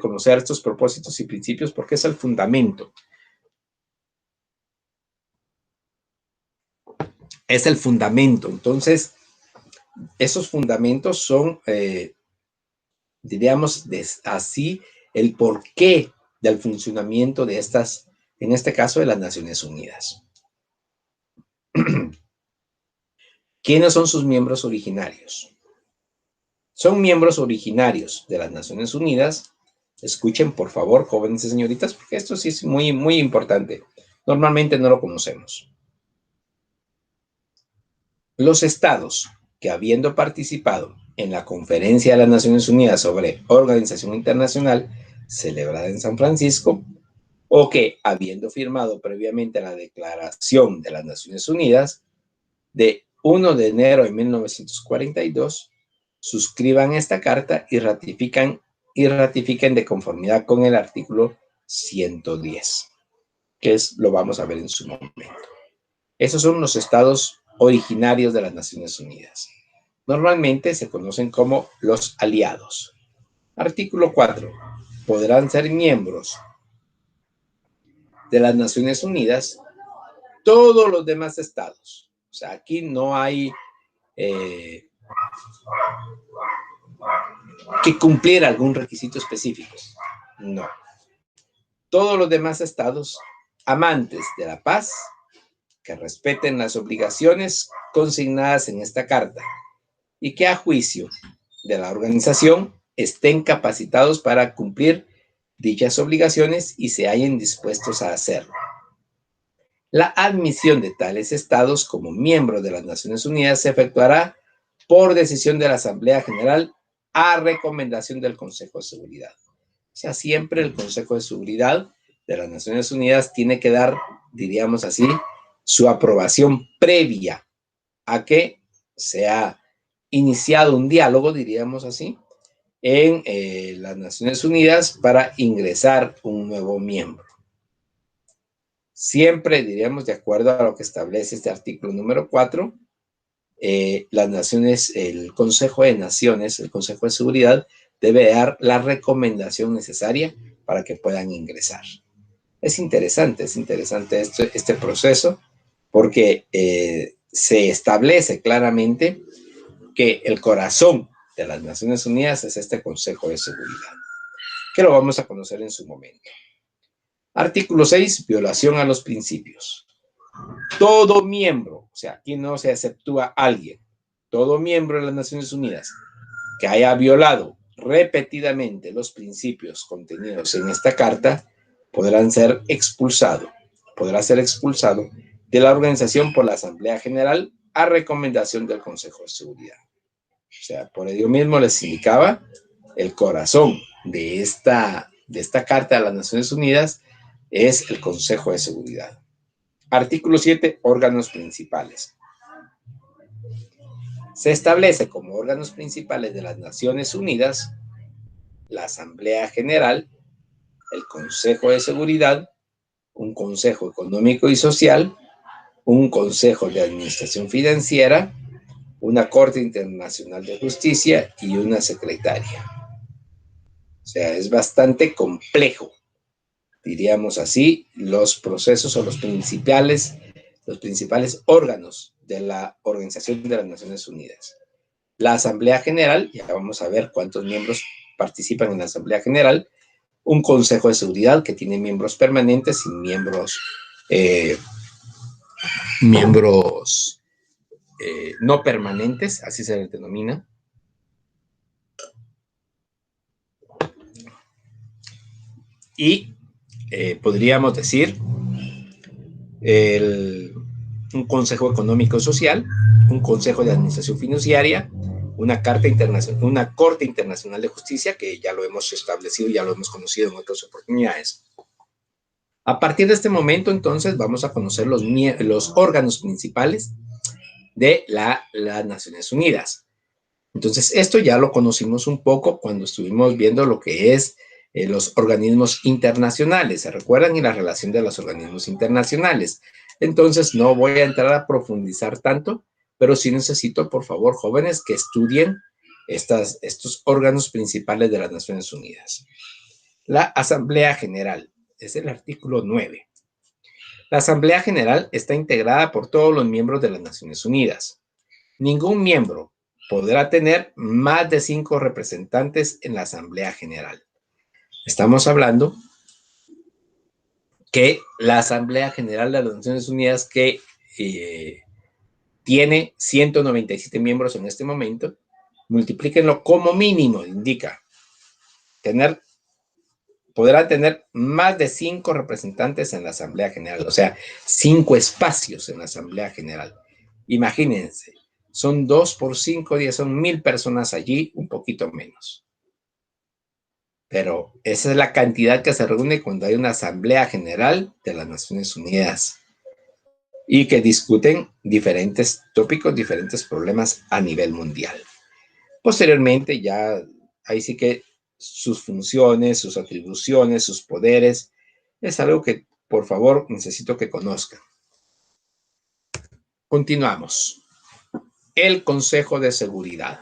conocer estos propósitos y principios porque es el fundamento. Es el fundamento. Entonces, esos fundamentos son, diríamos así, el porqué del funcionamiento de estas, en este caso de las Naciones Unidas. ¿Quiénes son sus miembros originarios? Son miembros originarios de las Naciones Unidas. Escuchen, por favor, jóvenes y señoritas, porque esto sí es muy, muy importante. Normalmente no lo conocemos. Los estados que, habiendo participado en la Conferencia de las Naciones Unidas sobre Organización Internacional, celebrada en San Francisco, o que, habiendo firmado previamente la Declaración de las Naciones Unidas de 1 de enero de 1942, suscriban esta carta y ratifiquen de conformidad con el artículo 110, que lo vamos a ver en su momento. Esos son los estados originarios de las Naciones Unidas. Normalmente se conocen como los aliados. Artículo 4. Podrán ser miembros de las Naciones Unidas todos los demás estados. O sea, aquí no hay que cumplir algún requisito específico. No. Todos los demás estados amantes de la paz que respeten las obligaciones consignadas en esta carta y que a juicio de la organización estén capacitados para cumplir dichas obligaciones y se hallen dispuestos a hacerlo. La admisión de tales estados como miembros de las Naciones Unidas se efectuará por decisión de la Asamblea General a recomendación del Consejo de Seguridad. O sea, siempre el Consejo de Seguridad de las Naciones Unidas tiene que dar, diríamos así, su aprobación previa a que sea iniciado un diálogo, diríamos así, en las Naciones Unidas para ingresar un nuevo miembro. Siempre, diríamos, de acuerdo a lo que establece este artículo número 4, las naciones, el Consejo de Naciones, el Consejo de Seguridad, debe dar la recomendación necesaria para que puedan ingresar. Es interesante este proceso porque se establece claramente que el corazón de las Naciones Unidas es este Consejo de Seguridad, que lo vamos a conocer en su momento. Artículo 6, violación a los principios. Todo miembro, o sea, aquí no se exceptúa alguien, todo miembro de las Naciones Unidas que haya violado repetidamente los principios contenidos en esta carta podrá ser expulsado de la organización por la Asamblea General a recomendación del Consejo de Seguridad. O sea, por ello mismo les indicaba el corazón de esta Carta de las Naciones Unidas es el Consejo de Seguridad. Artículo 7, órganos principales. Se establece como órganos principales de las Naciones Unidas la Asamblea General, el Consejo de Seguridad, un Consejo Económico y Social, un Consejo de Administración Financiera, una Corte Internacional de Justicia y una secretaria. O sea, es bastante complejo, diríamos así, los procesos o los principales órganos de la Organización de las Naciones Unidas. La Asamblea General, ya vamos a ver cuántos miembros participan en la Asamblea General, un Consejo de Seguridad que tiene miembros permanentes y miembros no permanentes, así se les denomina. Y podríamos decir un Consejo Económico Social, un Consejo de Administración Financiera, una Corte Internacional de Justicia, que ya lo hemos establecido, ya lo hemos conocido en otras oportunidades. A partir de este momento, entonces, vamos a conocer los órganos principales de las Naciones Unidas. Entonces, esto ya lo conocimos un poco cuando estuvimos viendo lo que es los organismos internacionales. ¿Se recuerdan? Y la relación de los organismos internacionales. Entonces, no voy a entrar a profundizar tanto, pero sí necesito, por favor, jóvenes, que estudien estos órganos principales de las Naciones Unidas. La Asamblea General, es el artículo 9. La Asamblea General está integrada por todos los miembros de las Naciones Unidas. Ningún miembro podrá tener más de 5 representantes en la Asamblea General. Estamos hablando que la Asamblea General de las Naciones Unidas, que tiene 197 miembros en este momento, multiplíquenlo como mínimo, indica podrá tener más de 5 representantes en la Asamblea General, o sea, 5 espacios en la Asamblea General. Imagínense, son 2 por 5 días, son 1000 personas allí, un poquito menos. Pero esa es la cantidad que se reúne cuando hay una Asamblea General de las Naciones Unidas y que discuten diferentes tópicos, diferentes problemas a nivel mundial. Posteriormente, ya ahí sí que sus funciones, sus atribuciones, sus poderes, es algo que, por favor, necesito que conozcan. Continuamos. El Consejo de Seguridad.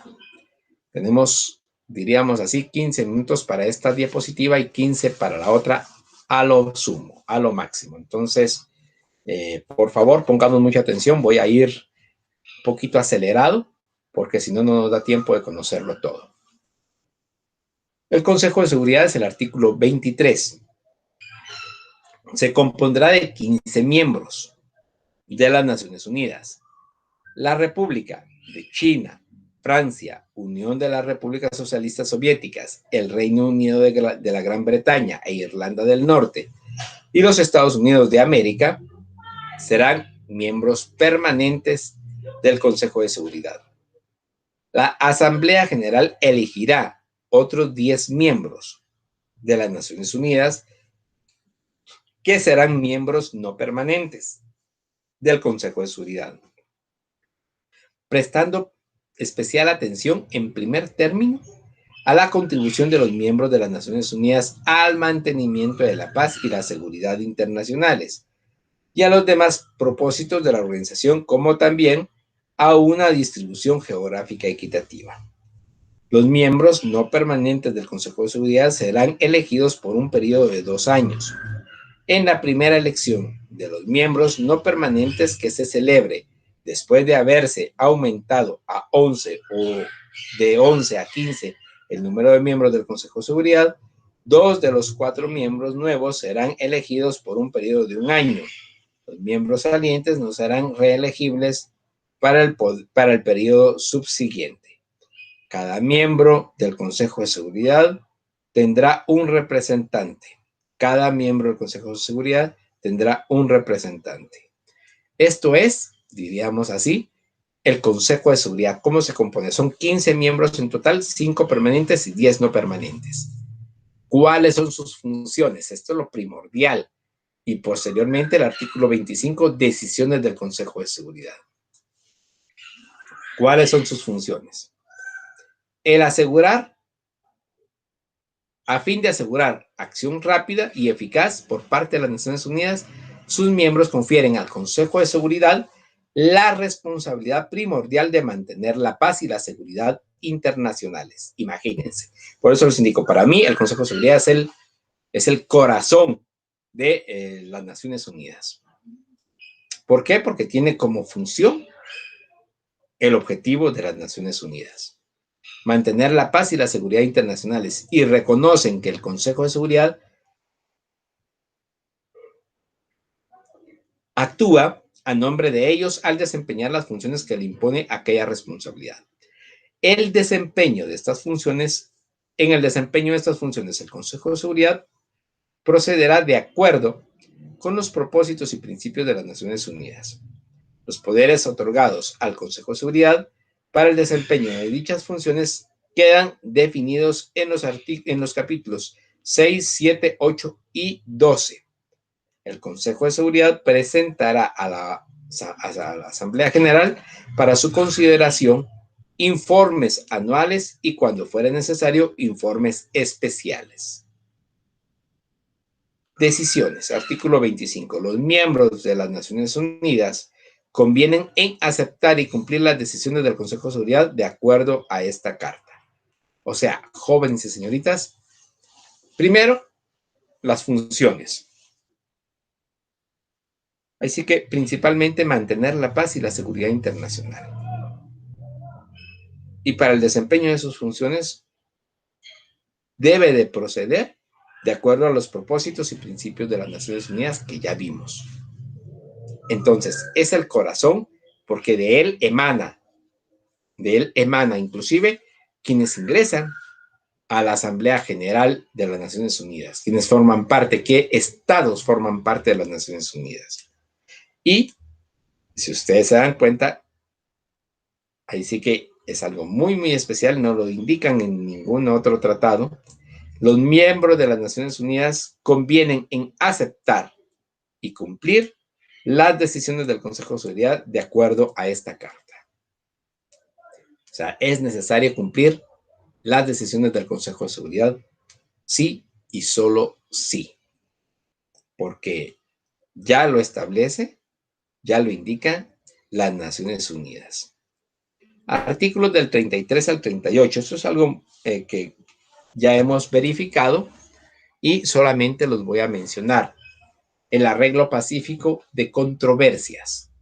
Tenemos, diríamos así, 15 minutos para esta diapositiva y 15 para la otra a lo sumo, a lo máximo. Entonces, por favor, pongamos mucha atención. Voy a ir un poquito acelerado porque si no, no nos da tiempo de conocerlo todo. El Consejo de Seguridad es el artículo 23. Se compondrá de 15 miembros de las Naciones Unidas. La República de China, Francia, Unión de las Repúblicas Socialistas Soviéticas, el Reino Unido de la Gran Bretaña e Irlanda del Norte y los Estados Unidos de América serán miembros permanentes del Consejo de Seguridad. La Asamblea General elegirá otros 10 miembros de las Naciones Unidas que serán miembros no permanentes del Consejo de Seguridad, prestando especial atención en primer término a la contribución de los miembros de las Naciones Unidas al mantenimiento de la paz y la seguridad internacionales y a los demás propósitos de la organización, como también a una distribución geográfica equitativa. Los miembros no permanentes del Consejo de Seguridad serán elegidos por un periodo de 2 años. En la primera elección de los miembros no permanentes que se celebre después de haberse aumentado a 11 o de 11 a 15 el número de miembros del Consejo de Seguridad, 2 de los 4 miembros nuevos serán elegidos por un periodo de 1 año. Los miembros salientes no serán reelegibles para el periodo subsiguiente. Cada miembro del Consejo de Seguridad tendrá un representante. Cada miembro del Consejo de Seguridad tendrá un representante. Esto es, diríamos así, el Consejo de Seguridad. ¿Cómo se compone? Son 15 miembros en total, 5 permanentes y 10 no permanentes. ¿Cuáles son sus funciones? Esto es lo primordial. Y posteriormente el artículo 25, decisiones del Consejo de Seguridad. ¿Cuáles son sus funciones? El asegurar, a fin de asegurar acción rápida y eficaz por parte de las Naciones Unidas, sus miembros confieren al Consejo de Seguridad la responsabilidad primordial de mantener la paz y la seguridad internacionales. Imagínense. Por eso les indico, para mí el Consejo de Seguridad es el corazón de las Naciones Unidas. ¿Por qué? Porque tiene como función el objetivo de las Naciones Unidas: mantener la paz y la seguridad internacionales, y reconocen que el Consejo de Seguridad actúa a nombre de ellos al desempeñar las funciones que le impone aquella responsabilidad. El desempeño de estas funciones, en el desempeño de estas funciones, el Consejo de Seguridad procederá de acuerdo con los propósitos y principios de las Naciones Unidas. Los poderes otorgados al Consejo de Seguridad para el desempeño de dichas funciones quedan definidos en los capítulos 6, 7, 8 y 12. El Consejo de Seguridad presentará a la Asamblea General para su consideración informes anuales y, cuando fuera necesario, informes especiales. Decisiones. Artículo 25. Los miembros de las Naciones Unidas convienen en aceptar y cumplir las decisiones del Consejo de Seguridad de acuerdo a esta carta. O sea, jóvenes y señoritas, primero, las funciones. Así que principalmente mantener la paz y la seguridad internacional. Y para el desempeño de sus funciones debe de proceder de acuerdo a los propósitos y principios de las Naciones Unidas que ya vimos. Entonces, es el corazón porque de él emana inclusive quienes ingresan a la Asamblea General de las Naciones Unidas, quienes forman parte, qué estados forman parte de las Naciones Unidas. Y si ustedes se dan cuenta, ahí sí que es algo muy, muy especial, no lo indican en ningún otro tratado. Los miembros de las Naciones Unidas convienen en aceptar y cumplir las decisiones del Consejo de Seguridad de acuerdo a esta carta. O sea, es necesario cumplir las decisiones del Consejo de Seguridad, sí y solo sí, porque ya lo establece, ya lo indica las Naciones Unidas. Artículos del 33 al 38, esto es algo que ya hemos verificado y solamente los voy a mencionar. El arreglo pacífico de controversias,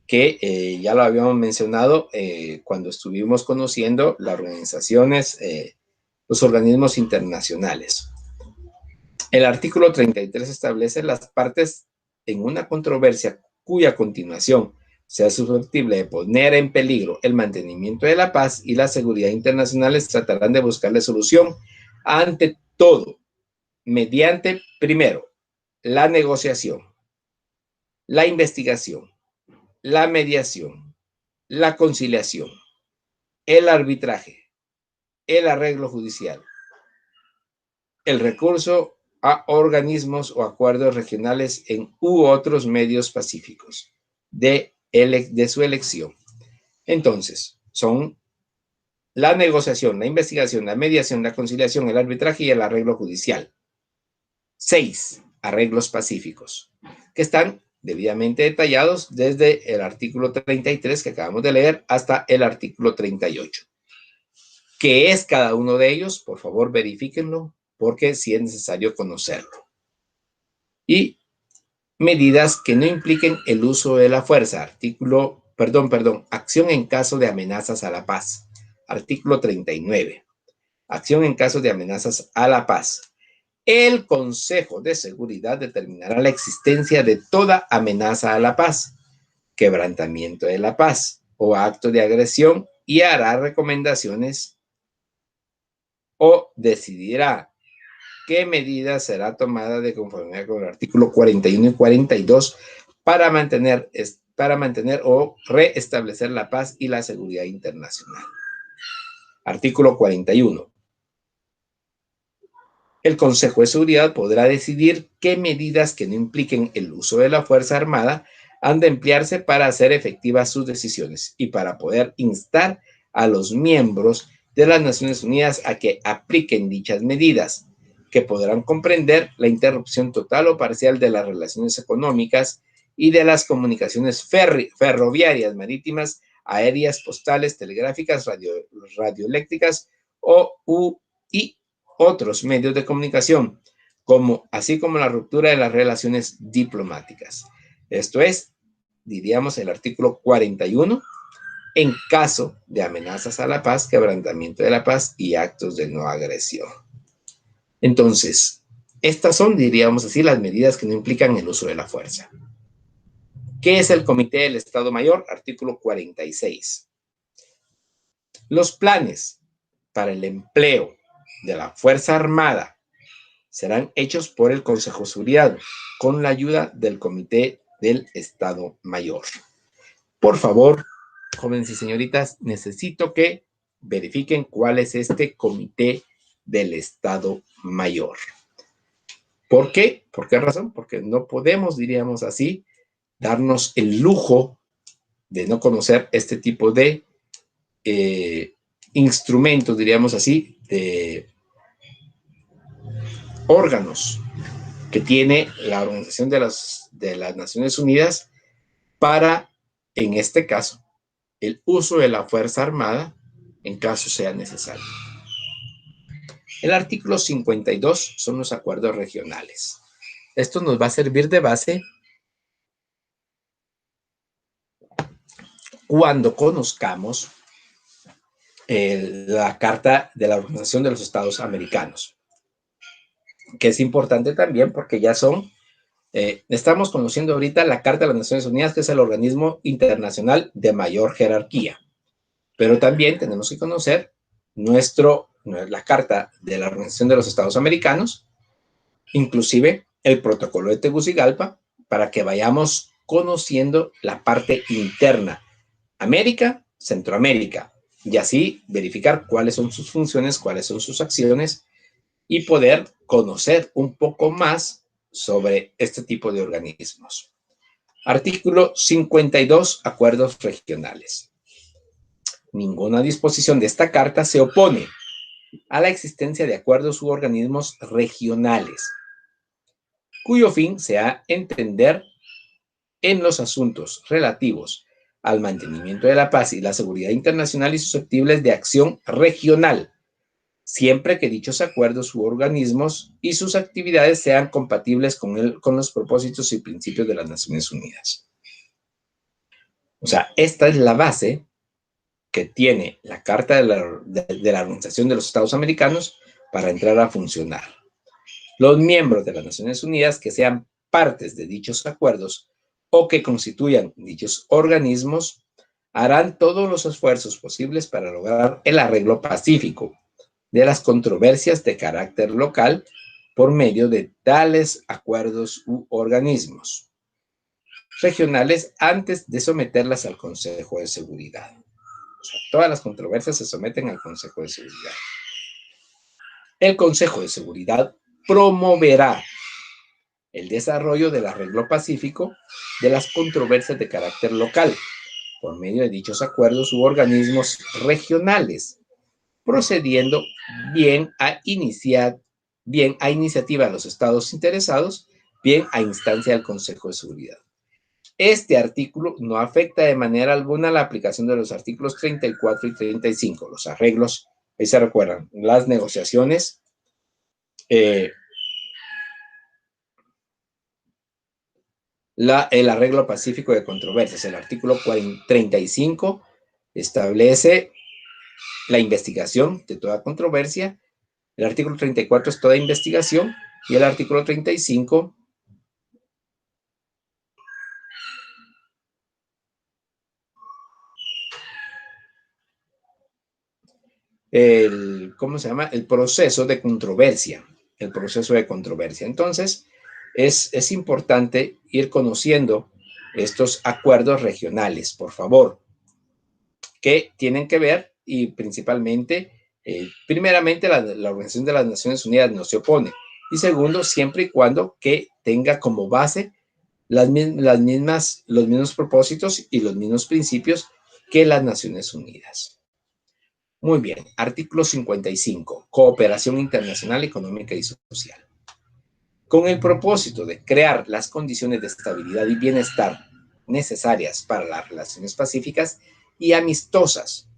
que ya lo habíamos mencionado cuando estuvimos conociendo las organizaciones, los organismos internacionales. El artículo 33 establece las partes en una controversia cuya continuación sea susceptible de poner en peligro el mantenimiento de la paz y la seguridad internacionales, tratarán de buscarle solución ante todo mediante, primero, la negociación, la investigación, la mediación, la conciliación, el arbitraje, el arreglo judicial, el recurso a organismos o acuerdos regionales u otros medios pacíficos de su elección. Entonces, son la negociación, la investigación, la mediación, la conciliación, el arbitraje y el arreglo judicial. 6 arreglos pacíficos que están debidamente detallados desde el artículo 33 que acabamos de leer hasta el artículo 38. ¿Qué es cada uno de ellos? Por favor, verifíquenlo, porque sí es necesario conocerlo. Y medidas que no impliquen el uso de la fuerza. Acción en caso de amenazas a la paz. Artículo 39. Acción en caso de amenazas a la paz. El Consejo de Seguridad determinará la existencia de toda amenaza a la paz, quebrantamiento de la paz o acto de agresión y hará recomendaciones o decidirá qué medida será tomada de conformidad con el artículo 41 y 42 para mantener o restablecer la paz y la seguridad internacional. Artículo 41. El Consejo de Seguridad podrá decidir qué medidas que no impliquen el uso de la fuerza armada han de emplearse para hacer efectivas sus decisiones y para poder instar a los miembros de las Naciones Unidas a que apliquen dichas medidas, que podrán comprender la interrupción total o parcial de las relaciones económicas y de las comunicaciones ferroviarias, marítimas, aéreas, postales, telegráficas, radioeléctricas y otros medios de comunicación, así como la ruptura de las relaciones diplomáticas. Esto es, diríamos, el artículo 41, en caso de amenazas a la paz, quebrantamiento de la paz y actos de no agresión. Entonces, estas son, diríamos así, las medidas que no implican el uso de la fuerza. ¿Qué es el Comité del Estado Mayor? Artículo 46. Los planes para el empleo de la Fuerza Armada serán hechos por el Consejo de Seguridad con la ayuda del Comité del Estado Mayor. Por favor, jóvenes y señoritas, necesito que verifiquen cuál es este Comité del Estado Mayor. ¿Por qué? ¿Por qué razón? Porque no podemos, diríamos así, darnos el lujo de no conocer este tipo de instrumentos, diríamos así, de órganos que tiene la Organización de las Naciones Unidas para, en este caso, el uso de la Fuerza Armada en caso sea necesario. El artículo 52 son los acuerdos regionales. Esto nos va a servir de base cuando conozcamos la Carta de la Organización de los Estados Americanos. que es importante también porque ya son, estamos conociendo ahorita la Carta de las Naciones Unidas, que es el organismo internacional de mayor jerarquía. Pero también tenemos que conocer la Carta de la Organización de los Estados Americanos, inclusive el Protocolo de Tegucigalpa, para que vayamos conociendo la parte interna, América, Centroamérica, y así verificar cuáles son sus funciones, cuáles son sus acciones y poder conocer un poco más sobre este tipo de organismos. Artículo 52, acuerdos regionales. Ninguna disposición de esta carta se opone a la existencia de acuerdos u organismos regionales, cuyo fin sea entender en los asuntos relativos al mantenimiento de la paz y la seguridad internacional y susceptibles de acción regional, siempre que dichos acuerdos u organismos y sus actividades sean compatibles con los propósitos y principios de las Naciones Unidas. O sea, esta es la base que tiene la Carta de la Organización de los Estados Americanos para entrar a funcionar. Los miembros de las Naciones Unidas que sean partes de dichos acuerdos o que constituyan dichos organismos harán todos los esfuerzos posibles para lograr el arreglo pacífico de las controversias de carácter local por medio de tales acuerdos u organismos regionales antes de someterlas al Consejo de Seguridad. O sea, todas las controversias se someten al Consejo de Seguridad. El Consejo de Seguridad promoverá el desarrollo del arreglo pacífico de las controversias de carácter local por medio de dichos acuerdos u organismos regionales, procediendo bien a iniciativa de los estados interesados, bien a instancia del Consejo de Seguridad. Este artículo no afecta de manera alguna la aplicación de los artículos 34 y 35, los arreglos, ahí se recuerdan, las negociaciones, el arreglo pacífico de controversias. El artículo 35 establece la investigación de toda controversia. El artículo 34 es toda investigación y el artículo 35 ¿cómo se llama? El proceso de controversia. El proceso de controversia. Entonces, es importante ir conociendo estos acuerdos regionales, por favor, que tienen que ver y principalmente, primeramente, la Organización de las Naciones Unidas no se opone. Y segundo, siempre y cuando que tenga como base los mismos propósitos y los mismos principios que las Naciones Unidas. Muy bien, artículo 55, cooperación internacional, económica y social. Con el propósito de crear las condiciones de estabilidad y bienestar necesarias para las relaciones pacíficas y amistosas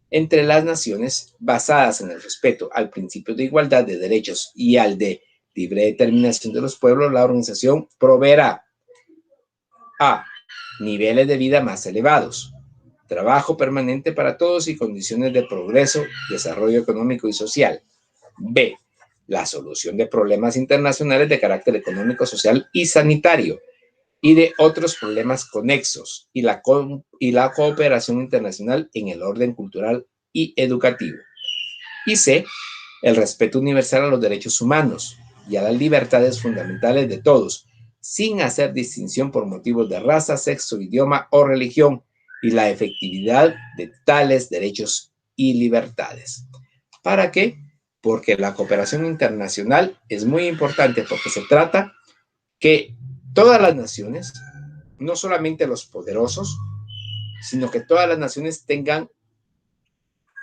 entre las naciones basadas en el respeto al principio de igualdad de derechos y al de libre determinación de los pueblos, la organización proveerá a niveles de vida más elevados, trabajo permanente para todos y condiciones de progreso, desarrollo económico y social. B, la solución de problemas internacionales de carácter económico, social y sanitario y de otros problemas conexos y la cooperación internacional en el orden cultural y educativo. Y C, el respeto universal a los derechos humanos y a las libertades fundamentales de todos, sin hacer distinción por motivos de raza, sexo, idioma o religión, y la efectividad de tales derechos y libertades. ¿Para qué? Porque la cooperación internacional es muy importante porque se trata que todas las naciones, no solamente los poderosos, sino que todas las naciones tengan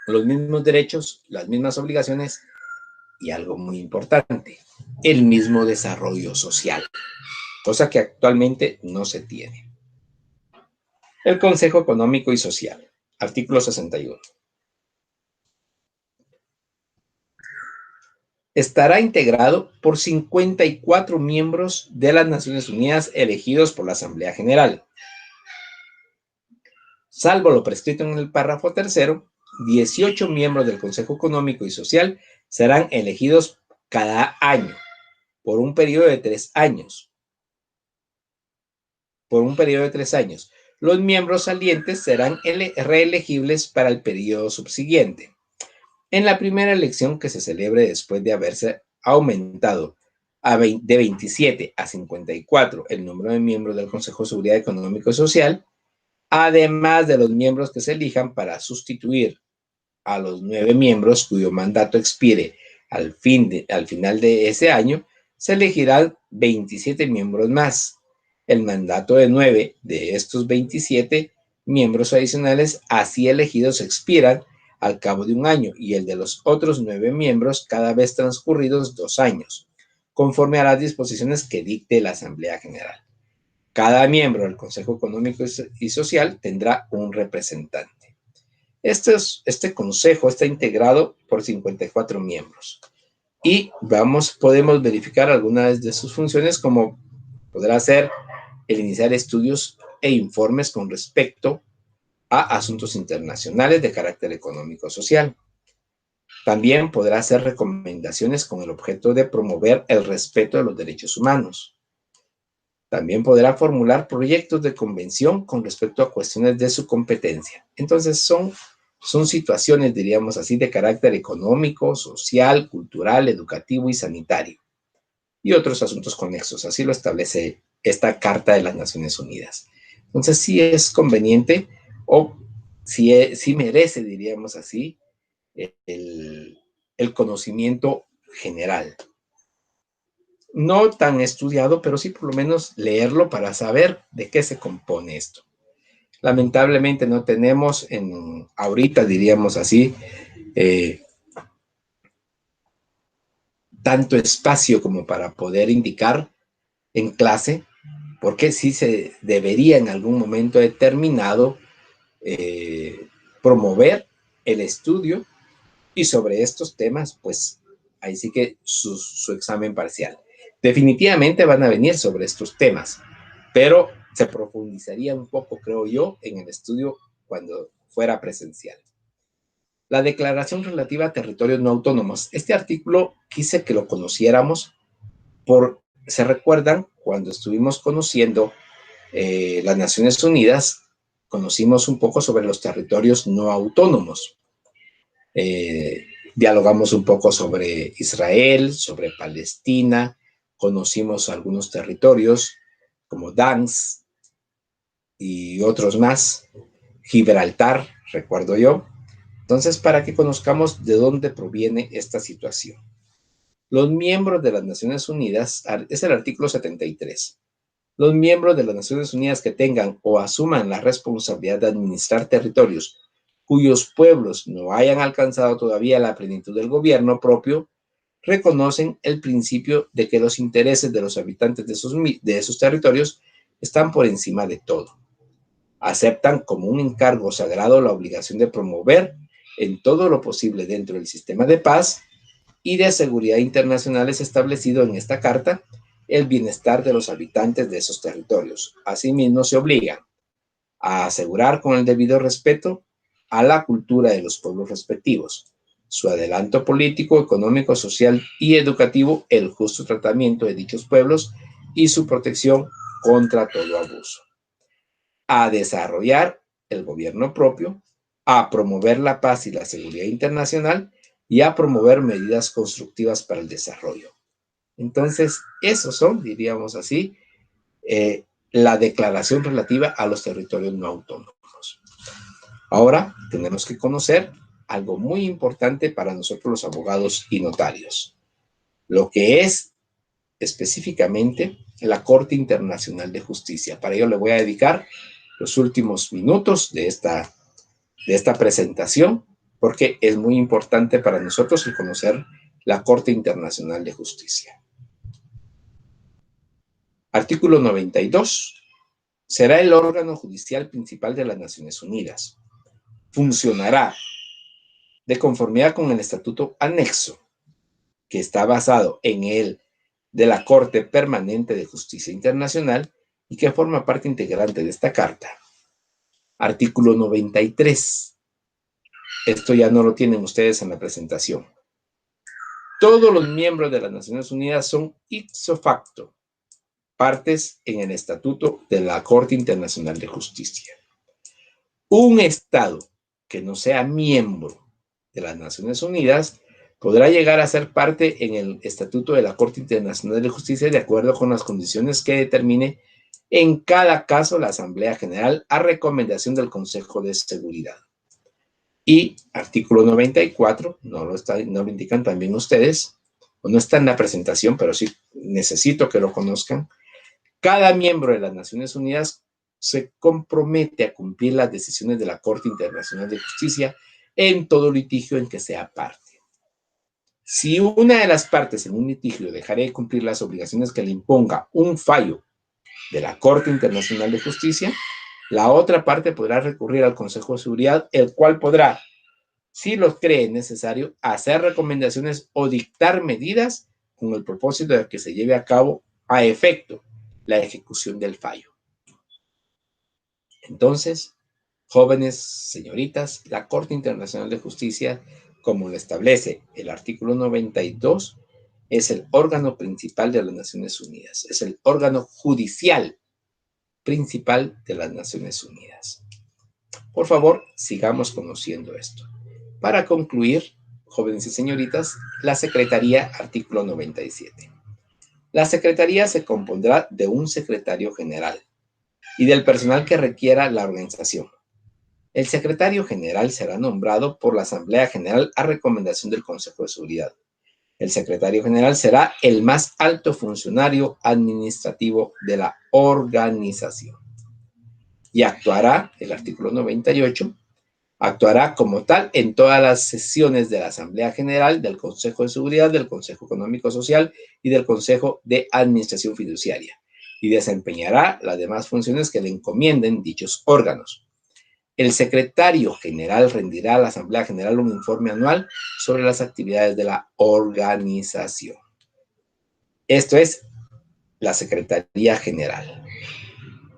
los mismos derechos, las mismas obligaciones y algo muy importante, el mismo desarrollo social, cosa que actualmente no se tiene. El Consejo Económico y Social, artículo 61. Estará integrado por 54 miembros de las Naciones Unidas elegidos por la Asamblea General. Salvo lo prescrito en el párrafo tercero, 18 miembros del Consejo Económico y Social serán elegidos cada año por un periodo de 3 años. Por un periodo de 3 años. Los miembros salientes serán reelegibles para el periodo subsiguiente. En la primera elección que se celebre después de haberse aumentado de 27 a 54 el número de miembros del Consejo de Seguridad Económico y Social, además de los miembros que se elijan para sustituir a los 9 miembros cuyo mandato expire al final de ese año, se elegirán 27 miembros más. El mandato de 9 de estos 27 miembros adicionales así elegidos expiran al cabo de un año y el de los otros 9 miembros cada vez transcurridos 2 años, conforme a las disposiciones que dicte la Asamblea General. Cada miembro del Consejo Económico y Social tendrá un representante. Este consejo está integrado por 54 miembros y podemos verificar algunas de sus funciones, como podrá ser el iniciar estudios e informes con respecto a asuntos internacionales de carácter económico-social. También podrá hacer recomendaciones con el objeto de promover el respeto de los derechos humanos. También podrá formular proyectos de convención con respecto a cuestiones de su competencia. Entonces son situaciones, diríamos así, de carácter económico, social, cultural, educativo y sanitario, y otros asuntos conexos. Así lo establece esta Carta de las Naciones Unidas. Entonces sí es conveniente, o sí merece, diríamos así, el conocimiento general. No tan estudiado, pero sí por lo menos leerlo para saber de qué se compone esto. Lamentablemente no tenemos ahorita, diríamos así, tanto espacio como para poder indicar en clase, porque sí se debería en algún momento determinado promover el estudio y sobre estos temas, pues ahí sí que su examen parcial. Definitivamente van a venir sobre estos temas, pero se profundizaría un poco, creo yo, en el estudio cuando fuera presencial. La declaración relativa a territorios no autónomos. Este artículo quise que lo conociéramos se recuerdan, cuando estuvimos conociendo las Naciones Unidas, conocimos un poco sobre los territorios no autónomos. Dialogamos un poco sobre Israel, sobre Palestina, conocimos algunos territorios como Danz y otros más, Gibraltar, recuerdo yo. Entonces, para que conozcamos de dónde proviene esta situación. Los miembros de las Naciones Unidas, es el artículo 73. Los miembros de las Naciones Unidas que tengan o asuman la responsabilidad de administrar territorios cuyos pueblos no hayan alcanzado todavía la plenitud del gobierno propio, reconocen el principio de que los intereses de los habitantes de esos territorios están por encima de todo. Aceptan como un encargo sagrado la obligación de promover en todo lo posible dentro del sistema de paz y de seguridad internacionales establecido en esta carta el bienestar de los habitantes de esos territorios. Asimismo, se obligan a asegurar con el debido respeto a la cultura de los pueblos respectivos, su adelanto político, económico, social y educativo, el justo tratamiento de dichos pueblos y su protección contra todo abuso. A desarrollar el gobierno propio, a promover la paz y la seguridad internacional y a promover medidas constructivas para el desarrollo. Entonces, esos son, diríamos así, la declaración relativa a los territorios no autónomos. Ahora tenemos que conocer algo muy importante para nosotros los abogados y notarios, lo que es específicamente la Corte Internacional de Justicia. Para ello le voy a dedicar los últimos minutos de esta presentación, porque es muy importante para nosotros el conocer la Corte Internacional de Justicia. Artículo 92. Será el órgano judicial principal de las Naciones Unidas. Funcionará de conformidad con el estatuto anexo, que está basado en el de la Corte Permanente de Justicia Internacional y que forma parte integrante de esta carta. Artículo 93. Esto ya no lo tienen ustedes en la presentación. Todos los miembros de las Naciones Unidas son ipso facto partes en el Estatuto de la Corte Internacional de Justicia. Un Estado que no sea miembro de las Naciones Unidas podrá llegar a ser parte en el Estatuto de la Corte Internacional de Justicia de acuerdo con las condiciones que determine en cada caso la Asamblea General a recomendación del Consejo de Seguridad. Y artículo 94, no lo indican también ustedes, o no está en la presentación, pero sí necesito que lo conozcan. Cada miembro de las Naciones Unidas se compromete a cumplir las decisiones de la Corte Internacional de Justicia en todo litigio en que sea parte. Si una de las partes en un litigio dejara de cumplir las obligaciones que le imponga un fallo de la Corte Internacional de Justicia, la otra parte podrá recurrir al Consejo de Seguridad, el cual podrá, si lo cree necesario, hacer recomendaciones o dictar medidas con el propósito de que se lleve a cabo a efecto la ejecución del fallo. Entonces, jóvenes, señoritas, la Corte Internacional de Justicia, como lo establece el artículo 92, es el órgano principal de las Naciones Unidas, es el órgano judicial principal de las Naciones Unidas. Por favor, sigamos conociendo esto. Para concluir, jóvenes y señoritas, la Secretaría, artículo 97. La Secretaría se compondrá de un secretario general y del personal que requiera la organización. El secretario general será nombrado por la Asamblea General a recomendación del Consejo de Seguridad. El secretario general será el más alto funcionario administrativo de la organización. Y actuará, el artículo 98, actuará como tal en todas las sesiones de la Asamblea General, del Consejo de Seguridad, del Consejo Económico Social y del Consejo de Administración Fiduciaria, y desempeñará las demás funciones que le encomienden dichos órganos. El secretario general rendirá a la Asamblea General un informe anual sobre las actividades de la organización. Esto es la Secretaría General.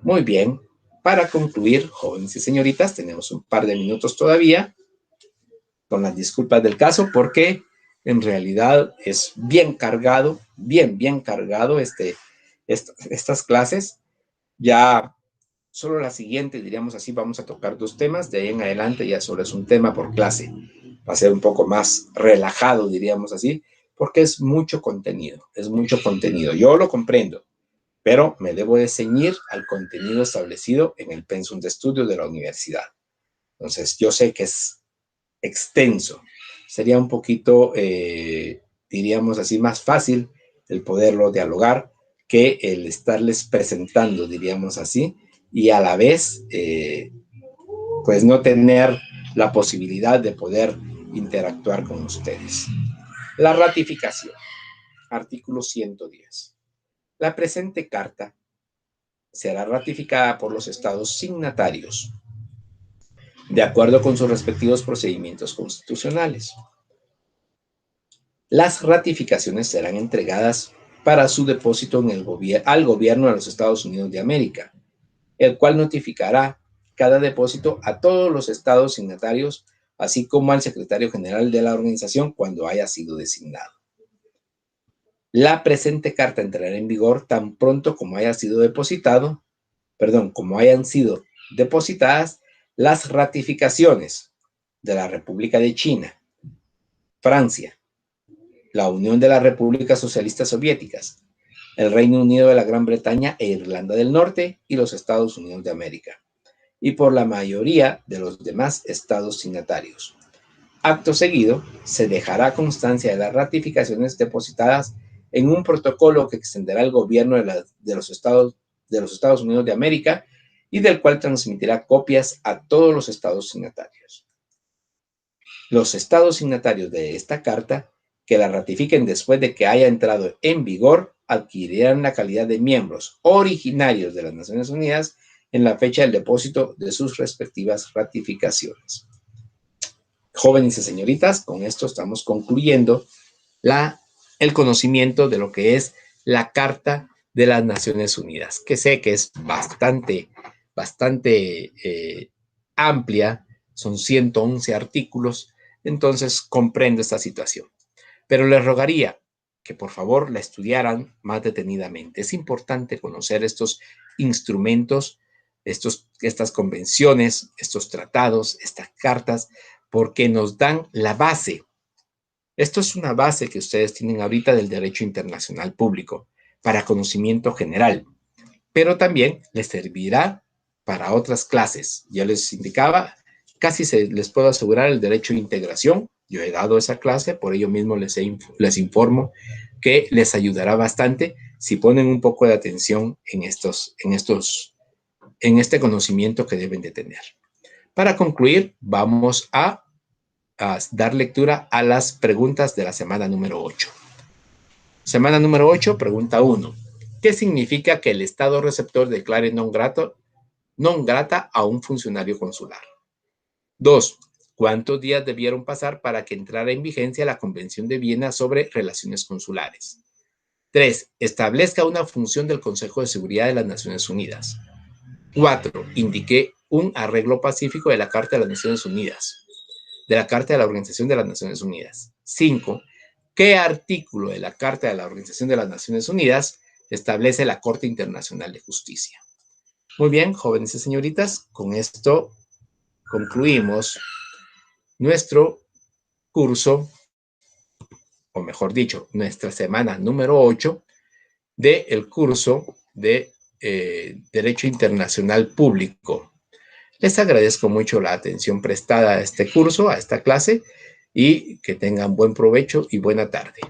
Muy bien. Para concluir, jóvenes y señoritas, tenemos un par de minutos todavía, con las disculpas del caso, porque en realidad es bien cargado, bien cargado estas clases. Ya solo la siguiente, diríamos así, vamos a tocar 2 temas, de ahí en adelante ya solo es un tema por clase. Va a ser un poco más relajado, diríamos así, porque es mucho contenido, Yo lo comprendo, pero me debo de ceñir al contenido establecido en el pensum de estudio de la universidad. Entonces, yo sé que es extenso. Sería un poquito, diríamos así, más fácil el poderlo dialogar que el estarles presentando, diríamos así, y a la vez, pues no tener la posibilidad de poder interactuar con ustedes. La ratificación. Artículo 110. La presente carta será ratificada por los estados signatarios de acuerdo con sus respectivos procedimientos constitucionales. Las ratificaciones serán entregadas para su depósito en al gobierno de los Estados Unidos de América, el cual notificará cada depósito a todos los estados signatarios, así como al secretario general de la organización cuando haya sido designado. La presente carta entrará en vigor tan pronto como hayan sido depositadas las ratificaciones de la República de China, Francia, la Unión de las Repúblicas Socialistas Soviéticas, el Reino Unido de la Gran Bretaña e Irlanda del Norte y los Estados Unidos de América, y por la mayoría de los demás estados signatarios. Acto seguido, se dejará constancia de las ratificaciones depositadas en un protocolo que extenderá el gobierno de los Estados Unidos de América y del cual transmitirá copias a todos los estados signatarios. Los estados signatarios de esta carta que la ratifiquen después de que haya entrado en vigor adquirirán la calidad de miembros originarios de las Naciones Unidas en la fecha del depósito de sus respectivas ratificaciones. Jóvenes y señoritas, con esto estamos concluyendo el conocimiento de lo que es la Carta de las Naciones Unidas, que sé que es bastante amplia, son 111 artículos, entonces comprendo esta situación. pero les rogaría que por favor la estudiaran más detenidamente. Es importante conocer estos instrumentos, estas convenciones, estos tratados, estas cartas, porque nos dan la base. Esto es una base que ustedes tienen ahorita del derecho internacional público para conocimiento general, pero también les servirá para otras clases. Ya les indicaba, les puedo asegurar el derecho de integración. Yo he dado esa clase, por ello mismo les informo que les ayudará bastante si ponen un poco de atención en este conocimiento que deben de tener. Para concluir, vamos a dar lectura a las preguntas de la semana número 8. Semana número 8, pregunta 1. ¿Qué significa que el Estado receptor declare non grata a un funcionario consular? 2. ¿Cuántos días debieron pasar para que entrara en vigencia la Convención de Viena sobre relaciones consulares? 3. Establezca una función del Consejo de Seguridad de las Naciones Unidas. 4. Indique un arreglo pacífico de la Carta de las Naciones Unidas, de la Carta de la Organización de las Naciones Unidas. 5. ¿Qué artículo de la Carta de la Organización de las Naciones Unidas establece la Corte Internacional de Justicia? Muy bien, jóvenes y señoritas, con esto concluimos nuestro curso, o mejor dicho, nuestra semana número 8 del curso de Derecho Internacional Público. Les agradezco mucho la atención prestada a este curso, a esta clase, y que tengan buen provecho y buena tarde.